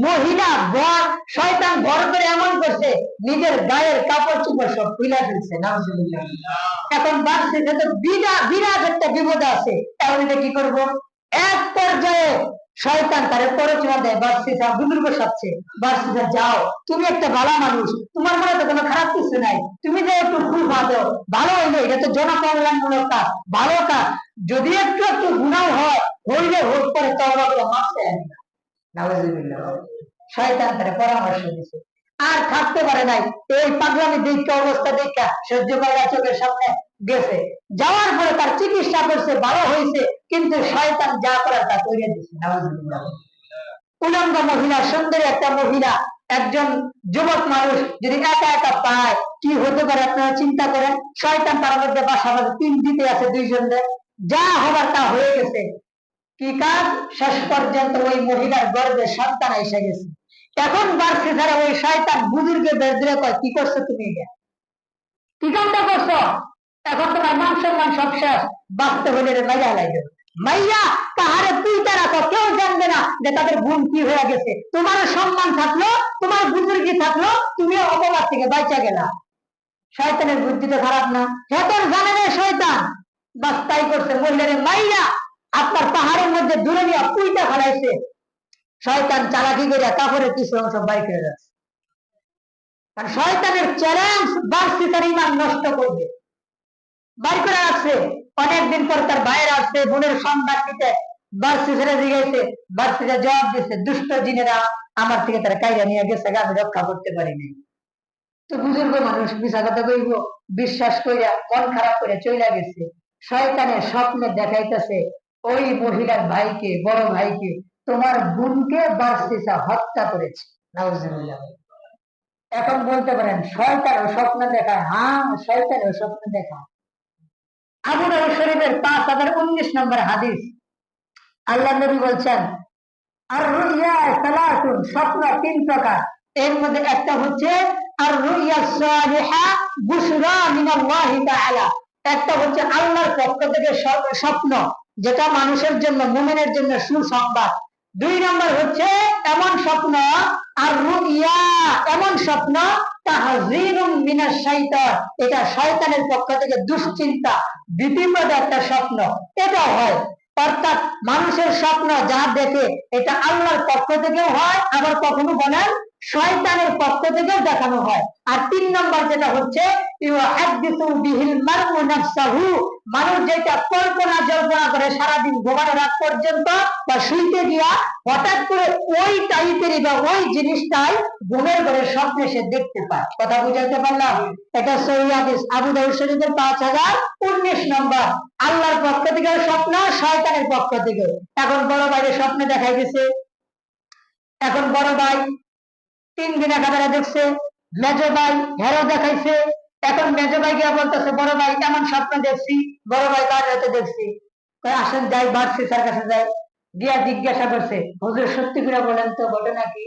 মহিলা বর শয়তান ভর করে এমন করছে নিজের গায়ের কাপড় চোপড় সব খুলে ফেলছে, নাউজুবিল্লাহ। এখন বাড়ছে তো বিরাট একটা বিপদ আছে, এখন এটা কি করবো? এক পর্যায়ে শয়তান তারে প্ররোচনা দেয়, বার্ষিকা বুজুর্গ সাথে, বার্ষিকা যাও, তুমি একটা ভালো মানুষ, তোমার মনে তো কোনো খারাপ কিছু নাই, তুমি যে একটু খুব ভালো ভালো হইলো, এটা তো জনকল্যাণমূলক কাজ, ভালো কাজ, যদি একটু একটু গুনাহ হয় হইলে হোক করে তওবা করে মাফ চায় না। নাউজুবিল্লাহ। শয়তান তারে পরামর্শ দিছে, আর থাকতে পারে নাই, এই পাগলামি দেখা অবস্থা দেখা সহ্য করা চোখের সামনে গেছে, যাওয়ার পরে তার চিকিৎসা করছে, ভালো হয়েছে, কিন্তু শয়তান যা করার তা করে দিচ্ছে। নাউজুবিল্লাহ। উলঙ্গ মহিলা, সুন্দরী একটা মহিলা, একজন যুবক মানুষ যদি একা একা পায় কি হতে পারে আপনারা চিন্তা করেন। শয়তান তার মধ্যে বাসা বাঁধে, তিন দিতে আছে দুইজনের, যা হবার তা হয়ে গেছে। কি কাজ? শেষ পর্যন্ত ওই মহিলার গর্ভে সন্তান এসে গেছে। এখন বাড়ছে যারা ওই শয়তান বুজুর্গে বেদরে কয়, কি করছো তুমি, এটা কি কামটা করছো, এখন তোমার মান সম্মান সব শেষ, বাঁচতে হলে মাইয়া লাগবে, মাইয়া কাহারে তুইটা রাখো, কেউ জানবে না যে তাদের গুণ কি হয়ে গেছে, তোমার সম্মান থাকলো, তোমার বুজুর্গি থাকলো, তুমি অপবাদ থেকে বাঁচা গেলা। শয়তানের বুদ্ধি তো খারাপ না, হেতর জানে না শয়তান, বাস তাই করছে, মহিলারে মাইয়া আপনার পাহাড়ের মধ্যে দূরে নিয়ে পুইটা ফেলাইছে। শয়তান চালাকি করে কাপড়ের কিছু অংশ বাইর করে যাচ্ছে, কারণ শয়তানের চ্যালেঞ্জ বাড়ছে তার ইমান নষ্ট করবে, বাইর করে আসছে। অনেকদিন পর তার বাইরে আসছে, বোনের সংবাদ দিতে বাড়ছে, ছেড়ে দিয়েছে, বাড়ছে জবাব দিচ্ছে, দুষ্ট জিনেরা আমার থেকে তারা কাইরা নিয়ে গেছে, আমি রক্ষা করতে পারিনি। তো বুজুর্গ মানুষ মিশা কথা কইব, বিশ্বাস কইরা মন খারাপ করে চলে গেছে। শয়তানের স্বপ্নে দেখাইতেছে ওই মহিলার ভাইকে, বড় ভাইকে, তোমার বোনকে বার্সিসা হত্যা করেছে। নাউজুবিল্লাহ। এখন বলতে পারেন শয়তানের স্বপ্ন দেখায়? হ্যাঁ, শয়তানের স্বপ্ন দেখায়। আবু দাউদ শরীফের 5019 নম্বর হাদিস, আল্লাহ নবী বলছেন, আর রুইয়া সালাতুন, স্বপ্ন তিন প্রকার, এর মধ্যে একটা হচ্ছে আর রুইয়া সালিহা বুশরা মিনাল্লাহি তাআলা, একটা হচ্ছে আল্লাহর পক্ষ থেকে স্বপ্ন, যেটা মানুষের জন্য, মুমিনের জন্য সুসংবাদ। দুই নম্বর হচ্ছে এমন স্বপ্ন, আর রুইয়া এমন স্বপ্ন তাহযীরুম মিনাশ শাইতান, এটা শয়তানের পক্ষ থেকে দুশ্চিন্তা, বিপদ একটা স্বপ্ন, এটা হয়। অর্থাৎ মানুষের স্বপ্ন যা দেখে এটা আল্লাহর পক্ষ থেকেও হয়, আবার কখনো বলেন শয়তানের পক্ষ থেকেও দেখানো হয়। আর তিন নম্বর যেটা হচ্ছে মানুষ যেটা কল্পনা জল্পনা করে সারাদিন ঘুমানোর রাত পর্যন্ত বা শুইতে গিয়া হঠাৎ করে ওই টাইপেরই বা ওই জিনিসটাই ঘুমের ঘরে স্বপ্নে সে দেখতে পায়। কথা বুঝাইতে পারলাম? এটা সহিহ হাদিস, আবু দাউদ শরীফের 5019 নম্বর। আল্লাহর পক্ষ থেকে স্বপ্ন, শয়তানের পক্ষ থেকে। এখন বড় ভাইয়ের স্বপ্নে দেখাই দিছে, এখন বড় ভাই 3 দিন একেবারে দেখছে, মেজ ভাই হেরো দেখাইছে, এখন মেজ ভাই গিয়া বলতেছে বড় ভাই কেমন স্বপ্ন দেখছি, বড় ভাই কার রাতে দেখছি, আসেন যাই বাড়ছি তার কাছে যাই, গিয়া জিজ্ঞাসা করছে, হুজুর সত্যি করে বলেন তো ঘটনা কি?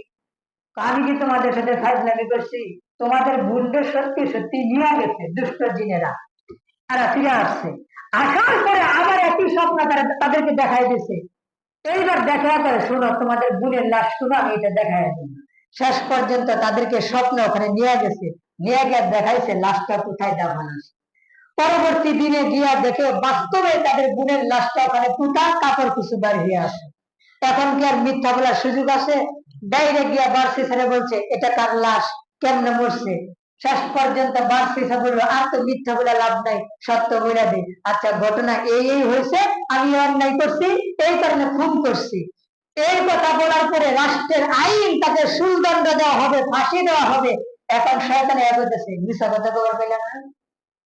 আমি কি তোমাদের সাথে ফাজলামি করছি? তোমাদের বুনদের সত্যি সত্যি নিয়ে গেছে দুষ্ট জিনেরা, তারা ফিরে আসছে, আসার পরে আবার একই স্বপ্ন তাদেরকে দেখাই দিছে। এইবার দেখা করে, শোনো তোমাদের বোনের লাশ, শোনো আমি এটা দেখাই দিই। শেষ পর্যন্ত তাদেরকে স্বপ্ন ওখানে নিয়ে গেছে, নিয়ে গিয়ে দেখাইছে লাশটা কোথায় দাফন আছে। পরবর্তী দিনে গিয়া দেখে বাস্তবে তাদের বোনের লাশটা ওখানে কোথায় কাপড় কিছু বার হয়ে আসে। এখন কি আর মিথ্যা বলার সুযোগ আছে? ডাইরেক্ট গিয়া বার্সি ছেড়ে বলছে এটা কার লাশ, কেমনে মরছে। শেষ পর্যন্ত বার্সি বললো আর তো মিথ্যা বলে লাভ নাই, সত্য বলে দে, আচ্ছা ঘটনা এই হয়েছে, আমি অন্যায় করছি, এই কারণে খুন করছি। এই কথা বলার পরে রাষ্ট্রের আইন তাকে সুলদণ্ড দেওয়া হবে, ফাঁসি দেওয়া হবে। এখন শয়তানে এগোতেছে, মিথ্যা কথা বলার পেলে না,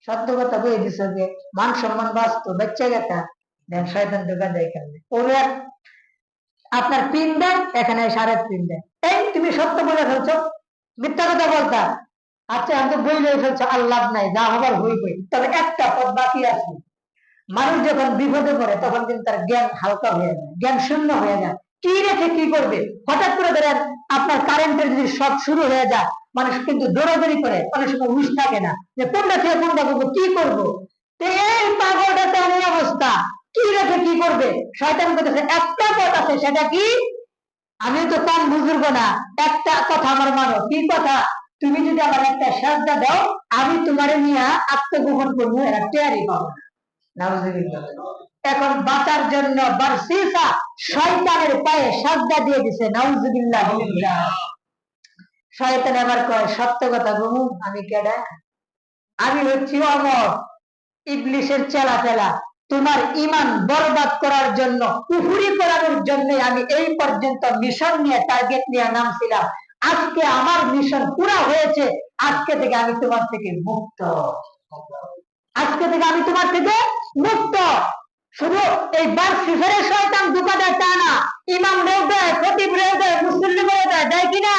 সত্য কথা বলে দিছে, যে মান সম্মান বাঁচত, বাচ্চা গেতা দেন শয়তান ঢোকা দেয়। এখানে ওরা আপনার পিন দেন, এখানে সারের পিন দেন, এই তুমি সত্য বলে ফেলছো, মিথ্যা কথা বলতা, আচ্ছা আমি তো বই লয়ে ফেলছো, আর লাভ নাই, যা হবার হইবই। তবে একটা পথ বাকি আছে, মানুষ যখন বিপদে পড়ে তখন কিন্তু তার জ্ঞান হালকা হয়ে যায়, জ্ঞান শূন্য হয়ে যায়, কি রেখে কি করবে। হঠাৎ করে ধরেন আপনার কারেন্টের যদি শর্ট শুরু হয়ে যায়, মানুষ কিন্তু দৌড়াদৌড়ি করে, অনেক সময় হুঁশ থাকে না যে কোনটা থেকে কোনটা করবো, কি করবো। এই পাগলটা তেমন অবস্থা, কি রেখে কি করবে। শয়তান বলতেছে একটা পথ আছে, সেটা কি? আমি তো কম বুজুর্গ না, একটা কথা আমার মানো। কি কথা? তুমি যদি আমার একটা সাজদা দাও, আমি তোমার নিয়ে আত্মগোপন করবো, এরা টেয়ারই পাবো না। নাউজুবিল্লাহ। এখন বাঁচার জন্য বারসিসা শয়তানের পায়ে সাজদা দিয়ে দিছে। নাউজুবিল্লাহ। শয়তান আবার কয়, সত্য কথা বলুন, আমি কেডা? আমি হচ্ছি অমর, ইবলিসের চেলা পেলা। তোমার ইমান বরবাদ করার জন্য, কুফরি করানোর জন্য আমি এই পর্যন্ত মিশন নিয়ে, টার্গেট নিয়ে নামছিলাম। আজকে আমার মিশন পুরা হয়েছে। আজকে থেকে আমি তোমার থেকে মুক্ত। আজকে থেকে আমি তোমার থেকে মুক্ত। শুধু এই বারসিফের শয়তান ধোঁকা দেয় তা না, ইমাম রেও দেয়, খতিব রেও দেয়, মুসল্লি রেও দেয়, দেয় কিনা?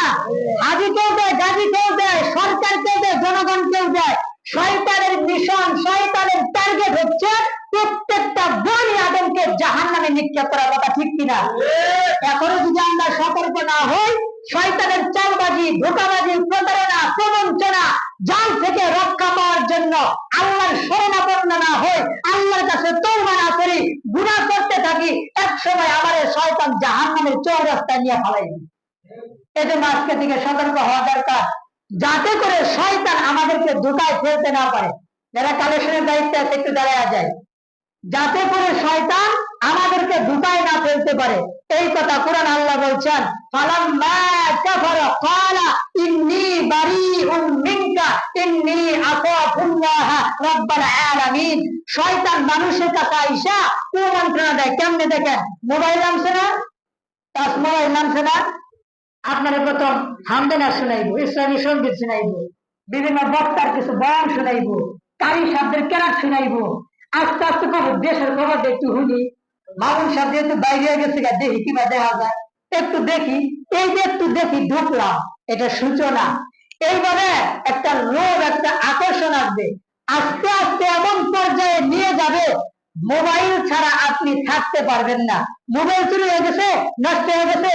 হাজিকেও দেয়, গাজীকেও দেয়, সরকারকেও দেয়, জনগণকেও দেয়। শয়তানের মিশন, শয়তানের টার্গেট হচ্ছে প্রত্যেকটা বনি আদমকে জাহান্নামে নিক্ষেপ করার কথা, ঠিক কিনা? এখনো যদি আমরা সতর্ক না হই, শয়তানের চালবাজি, ধোঁকাবাজি, প্রতারণা, প্রবঞ্চনা, জাল থেকে রক্ষা পাওয়ার জন্য আল্লাহর শরণাপন্ন না হই, আল্লাহর কাছে তওবা না করি, গুনাহ করতে থাকি, এক সময় আমাদের শয়তান জাহান্নামের চৌরাস্তায় নিয়ে ফেলাইবে। এজন্য আজকে থেকে সতর্ক হওয়া দরকার, যাতে করে শয়তান আমাদেরকে ধোঁকায় ফেলতে না পারে। যারা কালেকশনের দায়িত্বে আছে একটু দাঁড়ায় যায়, যাতে করে শয়তান আমাদেরকে ধোঁকায় না ফেলতে পারে। এই কথা কোরআন আল্লাহ বলছেন, ফালাম্মা কাফারা ক্বালা ইন্নী বারীউম মিনকা ইন্নী আখাফুল্লাহ রাব্বাল আলামিন। শয়তান মানুষের কাছে আইসা কুমন্ত্রণা দেয়। কেমনে দেখেন? মোবাইল নামছে না, টাচ মোবাইল নামছে না, আপনারা প্রথম হামদানা শুনাইবো, ইসলামী সঙ্গীত শুনাইবো, বিভিন্ন বক্তার কিছু বয়ান শুনাইবো, কারি শব্দের কেরাত শুনাইবো। আস্তে আস্তে খবর, দেশের খবর একটু শুনি, মামুন সাহেব যেহেতু বাইরে গেছে, দেখি কিবা দেখা যায়, একটু দেখি। এই যে একটু দেখি ঢুকলাম, এটা সূচনা। এইভাবে একটা লোভ, একটা আকর্ষণ আসবে, আস্তে আস্তে এমন পর্যায়ে নিয়ে যাবে, মোবাইল ছাড়া আপনি থাকতে পারবেন না। মোবাইল চুরি হয়ে গেছে, নষ্ট হয়ে গেছে,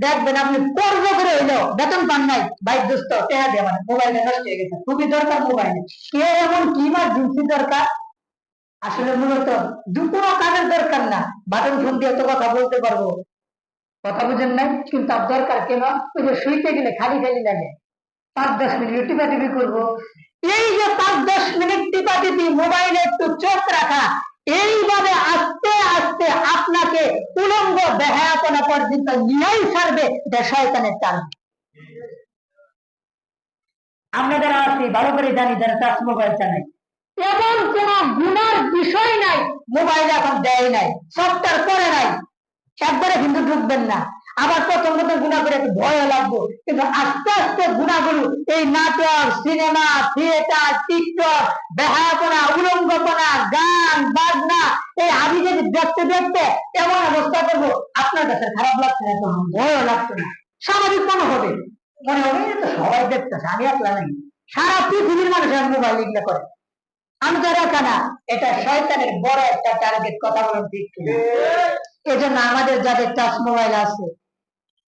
দেখবেন আপনি কর্ম করে হইলো বেতন পান নাই, বাইক দোস্ত টেহা দিয়ে মানে মোবাইলটা নষ্ট হয়ে গেছে, খুবই দরকার মোবাইল। কে এমন কি জিনিস দরকার? আসলে মূলত দুটো কাজের দরকার না, বাটন ফোন দিয়ে তো কথা বলতে পারবো, কথা বুঝেন নাই? কিন্তু তার দরকার কেন? ওই যে শুইতে গেলে খালি খালি লাগে, 5-10 মিনিট টিপাটিপি করবো। এই যে 5-10 মিনিট টিপাটিপি, মোবাইলে একটু চোখ রাখা, এইভাবে আস্তে আস্তে আপনাকে উলঙ্গ বেহায়াপনা পর্যন্ত নিয়েই ছাড়বে। এটা শয়তানের টান। আমরা যারা আছি ভালো করে জানি, যারা টাচ মোবাইল চালাই, এমন কোন গুনার বিষয় নাই মোবাইল এখন দেয় নাই, সফটওয়্যার করে নাই, একবারে কিন্তু ঢুকবেন না। আবার প্রথম প্রথম গুণা করে একটু ভয় লাগবো, কিন্তু আস্তে আস্তে গুণাগুলো, এই নাটক, সিনেমা, থিয়েটার, টিকটক, বেহায়াপনা, উলঙ্গপনা, গান বাজনা, এই আমি যদি দেখতে দেখতে এমন অবস্থা করবো, আপনার কাছে খারাপ লাগছে না, তখন ভয় লাগছে না, স্বাভাবিক মনে হবে, মনে হবে তো সবাই দেখতেছে, আমি একলা নাই, সারা পৃথিবীর মানুষ মোবাইল এগুলো করে, আমি তো একা না। এটা শয়তানের বড় একটা টার্গেট, কথা বলার দিক থেকে। এজন্য আমাদের যাদের টাচ মোবাইল আছে,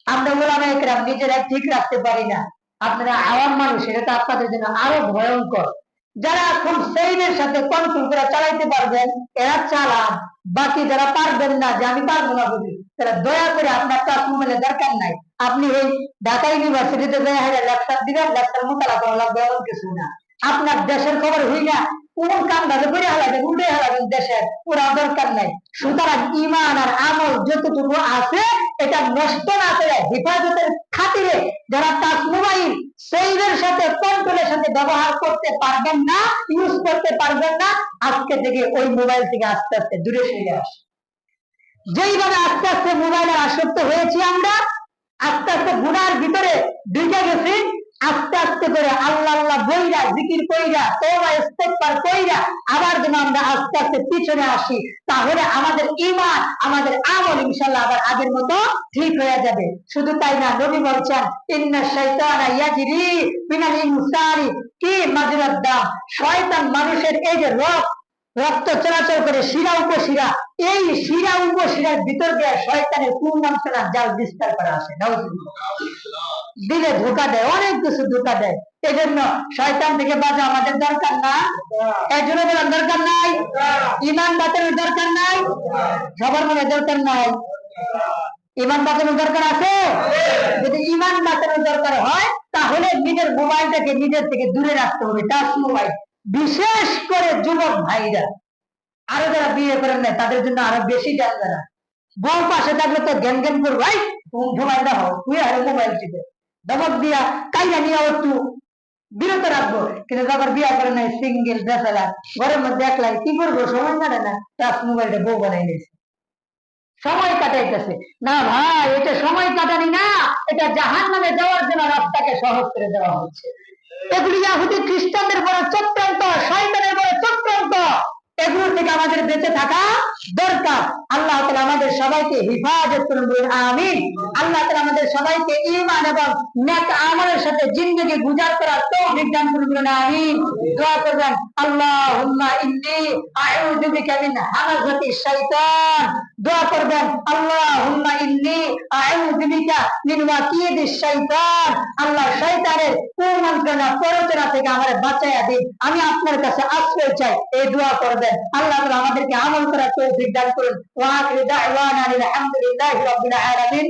আমরা ওলামা একরাম নিজেরা ঠিক রাখতে পারি না, আপনারা আওয়াম মানুষ, এটা তো আপনাদের জন্য আরো ভয়ঙ্কর। যারা খুব সেইনের সাথে কন্ট্রোল করে চালাইতে পারবেন, এরা চালান। বাকি যারা পারবেন না, যে আমি পারবো না বুঝি, তারা দয়া করে আপনার টাচ মোবাইলের দরকার নাই। আপনি ওই ঢাকা ইউনিভার্সিটিতে লেকচার দিবেন, লেকচার মোতালা করা লাগবে এমন কিছু না। আপনার দেশের খবর হই না, কোন কাম ভাবে করে হালাবেন, উল্টে হালাবেন দেশের, পুরা দরকার নাই। সুতরাং ইমান আর আমল যতটুকু আছে, এটা নষ্ট না করে হেফাজতের খাতিরে যারা টাচ মোবাইল সেইদের সাথে কন্ট্রোলের সাথে ব্যবহার করতে পারবেন না, ইউজ করতে পারবেন না, আজকে থেকে ওই মোবাইল থেকে আস্তে আস্তে দূরে সরে আসে। যেইভাবে আস্তে আস্তে মোবাইলের আসক্ত হয়েছি আমরা, আস্তে আস্তে গুনার ভিতরে ঢুকে গেছি, আস্তে আস্তে করে আল্লাহ আল্লাহ বইরা, জিকির কইরা, তওবা ইস্তেগফার কইরা আবার যেন আমরা আস্তে আস্তে পিছনে আসি, তাহলে আমাদের ঈমান, আমাদের আমল ইনশাআল্লাহ আবার আগের মতো ঠিক হয়ে যাবে। শুধু তাই না, নবী বলছেন, ইন্নাশ শাইতানা ইয়াজরি মিনাল ইনসানি কি মাজরাদ দাম। শয়তান মানুষের এই যে রক্ত চলাচল করে শিরা উপশিরা, এই শিরা উপশিরার ভিতর দিয়ে শয়তানের পূর্ণাংশনা জাল বিস্তার করা আছে। নাউজুবিল্লাহ। দিলে ধোকা দেয়, অনেক কিছু ধোকা দেয়। এই জন্য শয়তান থেকে বাঁচা আমাদের দরকার না? এই জন্য বলার দরকার নাই? ইমান বাঁচানোর দরকার নাই? সবার মনে দরকার নাই? ইমান বাঁচানোর দরকার আছে? যদি ইমান বাঁচানোর দরকার হয় তাহলে নিজের মোবাইলটাকে নিজের থেকে দূরে রাখতে হবে। টাচ মোবাইল, বিশেষ করে যুবক ভাইরা, আরো যারা বিয়ে করেন না তাদের জন্য আরো বেশি জানবে। বউ পাশে থাকলে তো জ্ঞান জ্ঞান করবো, ভাই মোবাইল দাও, তুই আর মোবাইল টিপে ধমক দিয়া কাইয়া নিয়ে একটু বিরত রাখবো। কিন্তু যখন বিয়ে করে নাই, সিঙ্গেল ব্যাচেলার, ঘরের মধ্যে একলাই, কি করবো? সময় কাটে না, টাচ মোবাইলটা বউ বানাই নিয়েছে, সময় কাটাইতেছে। না ভাই, এটা সময় কাটানি না, এটা জাহান্নামে যাওয়ার জন্য রাস্তাকে সহজ করে দেওয়া হচ্ছে। এগুলি ইহুদি খ্রিস্টানদের বড় চক্রান্ত, শয়তানের বড় চক্রান্ত। এগুলো থেকে আমাদের বেঁচে থাকা দরকার। আল্লাহ তাআলা আমাদের সবাইকে হিফাজত করুন, বলুন আমিন। আল্লাহ তাআলা আমাদের সবাইকে ঈমান এবং নেক আমলের সাথে জিন্দেগি গুজার করার তৌফিক দান করুন, বলুন আমিন। দোয়া করবেন, আল্লাহুম্মা ইন্নী আউযু বিকা মিন হামাযাতিশ শাইতান। দোয়া করবেন, আল্লাহুম্মা ইন্নী আউযু বিকা মিন ওয়াকিদিশ শাইতান। আল্লাহ শয়তানের কুমন্ত্রণা প্ররোচনা থেকে আমাদের বাঁচাইয়া দিন, আমি আপনার কাছে আশ্রয় চাই। এই দোয়া করবেন। আল্লাহ তাআলা আমাদেরকে আমল করার তৌফিক দান করুন। ওয়া আখিরু দাওয়ানা আলহামদুলিল্লাহি রাব্বিল আলামিন।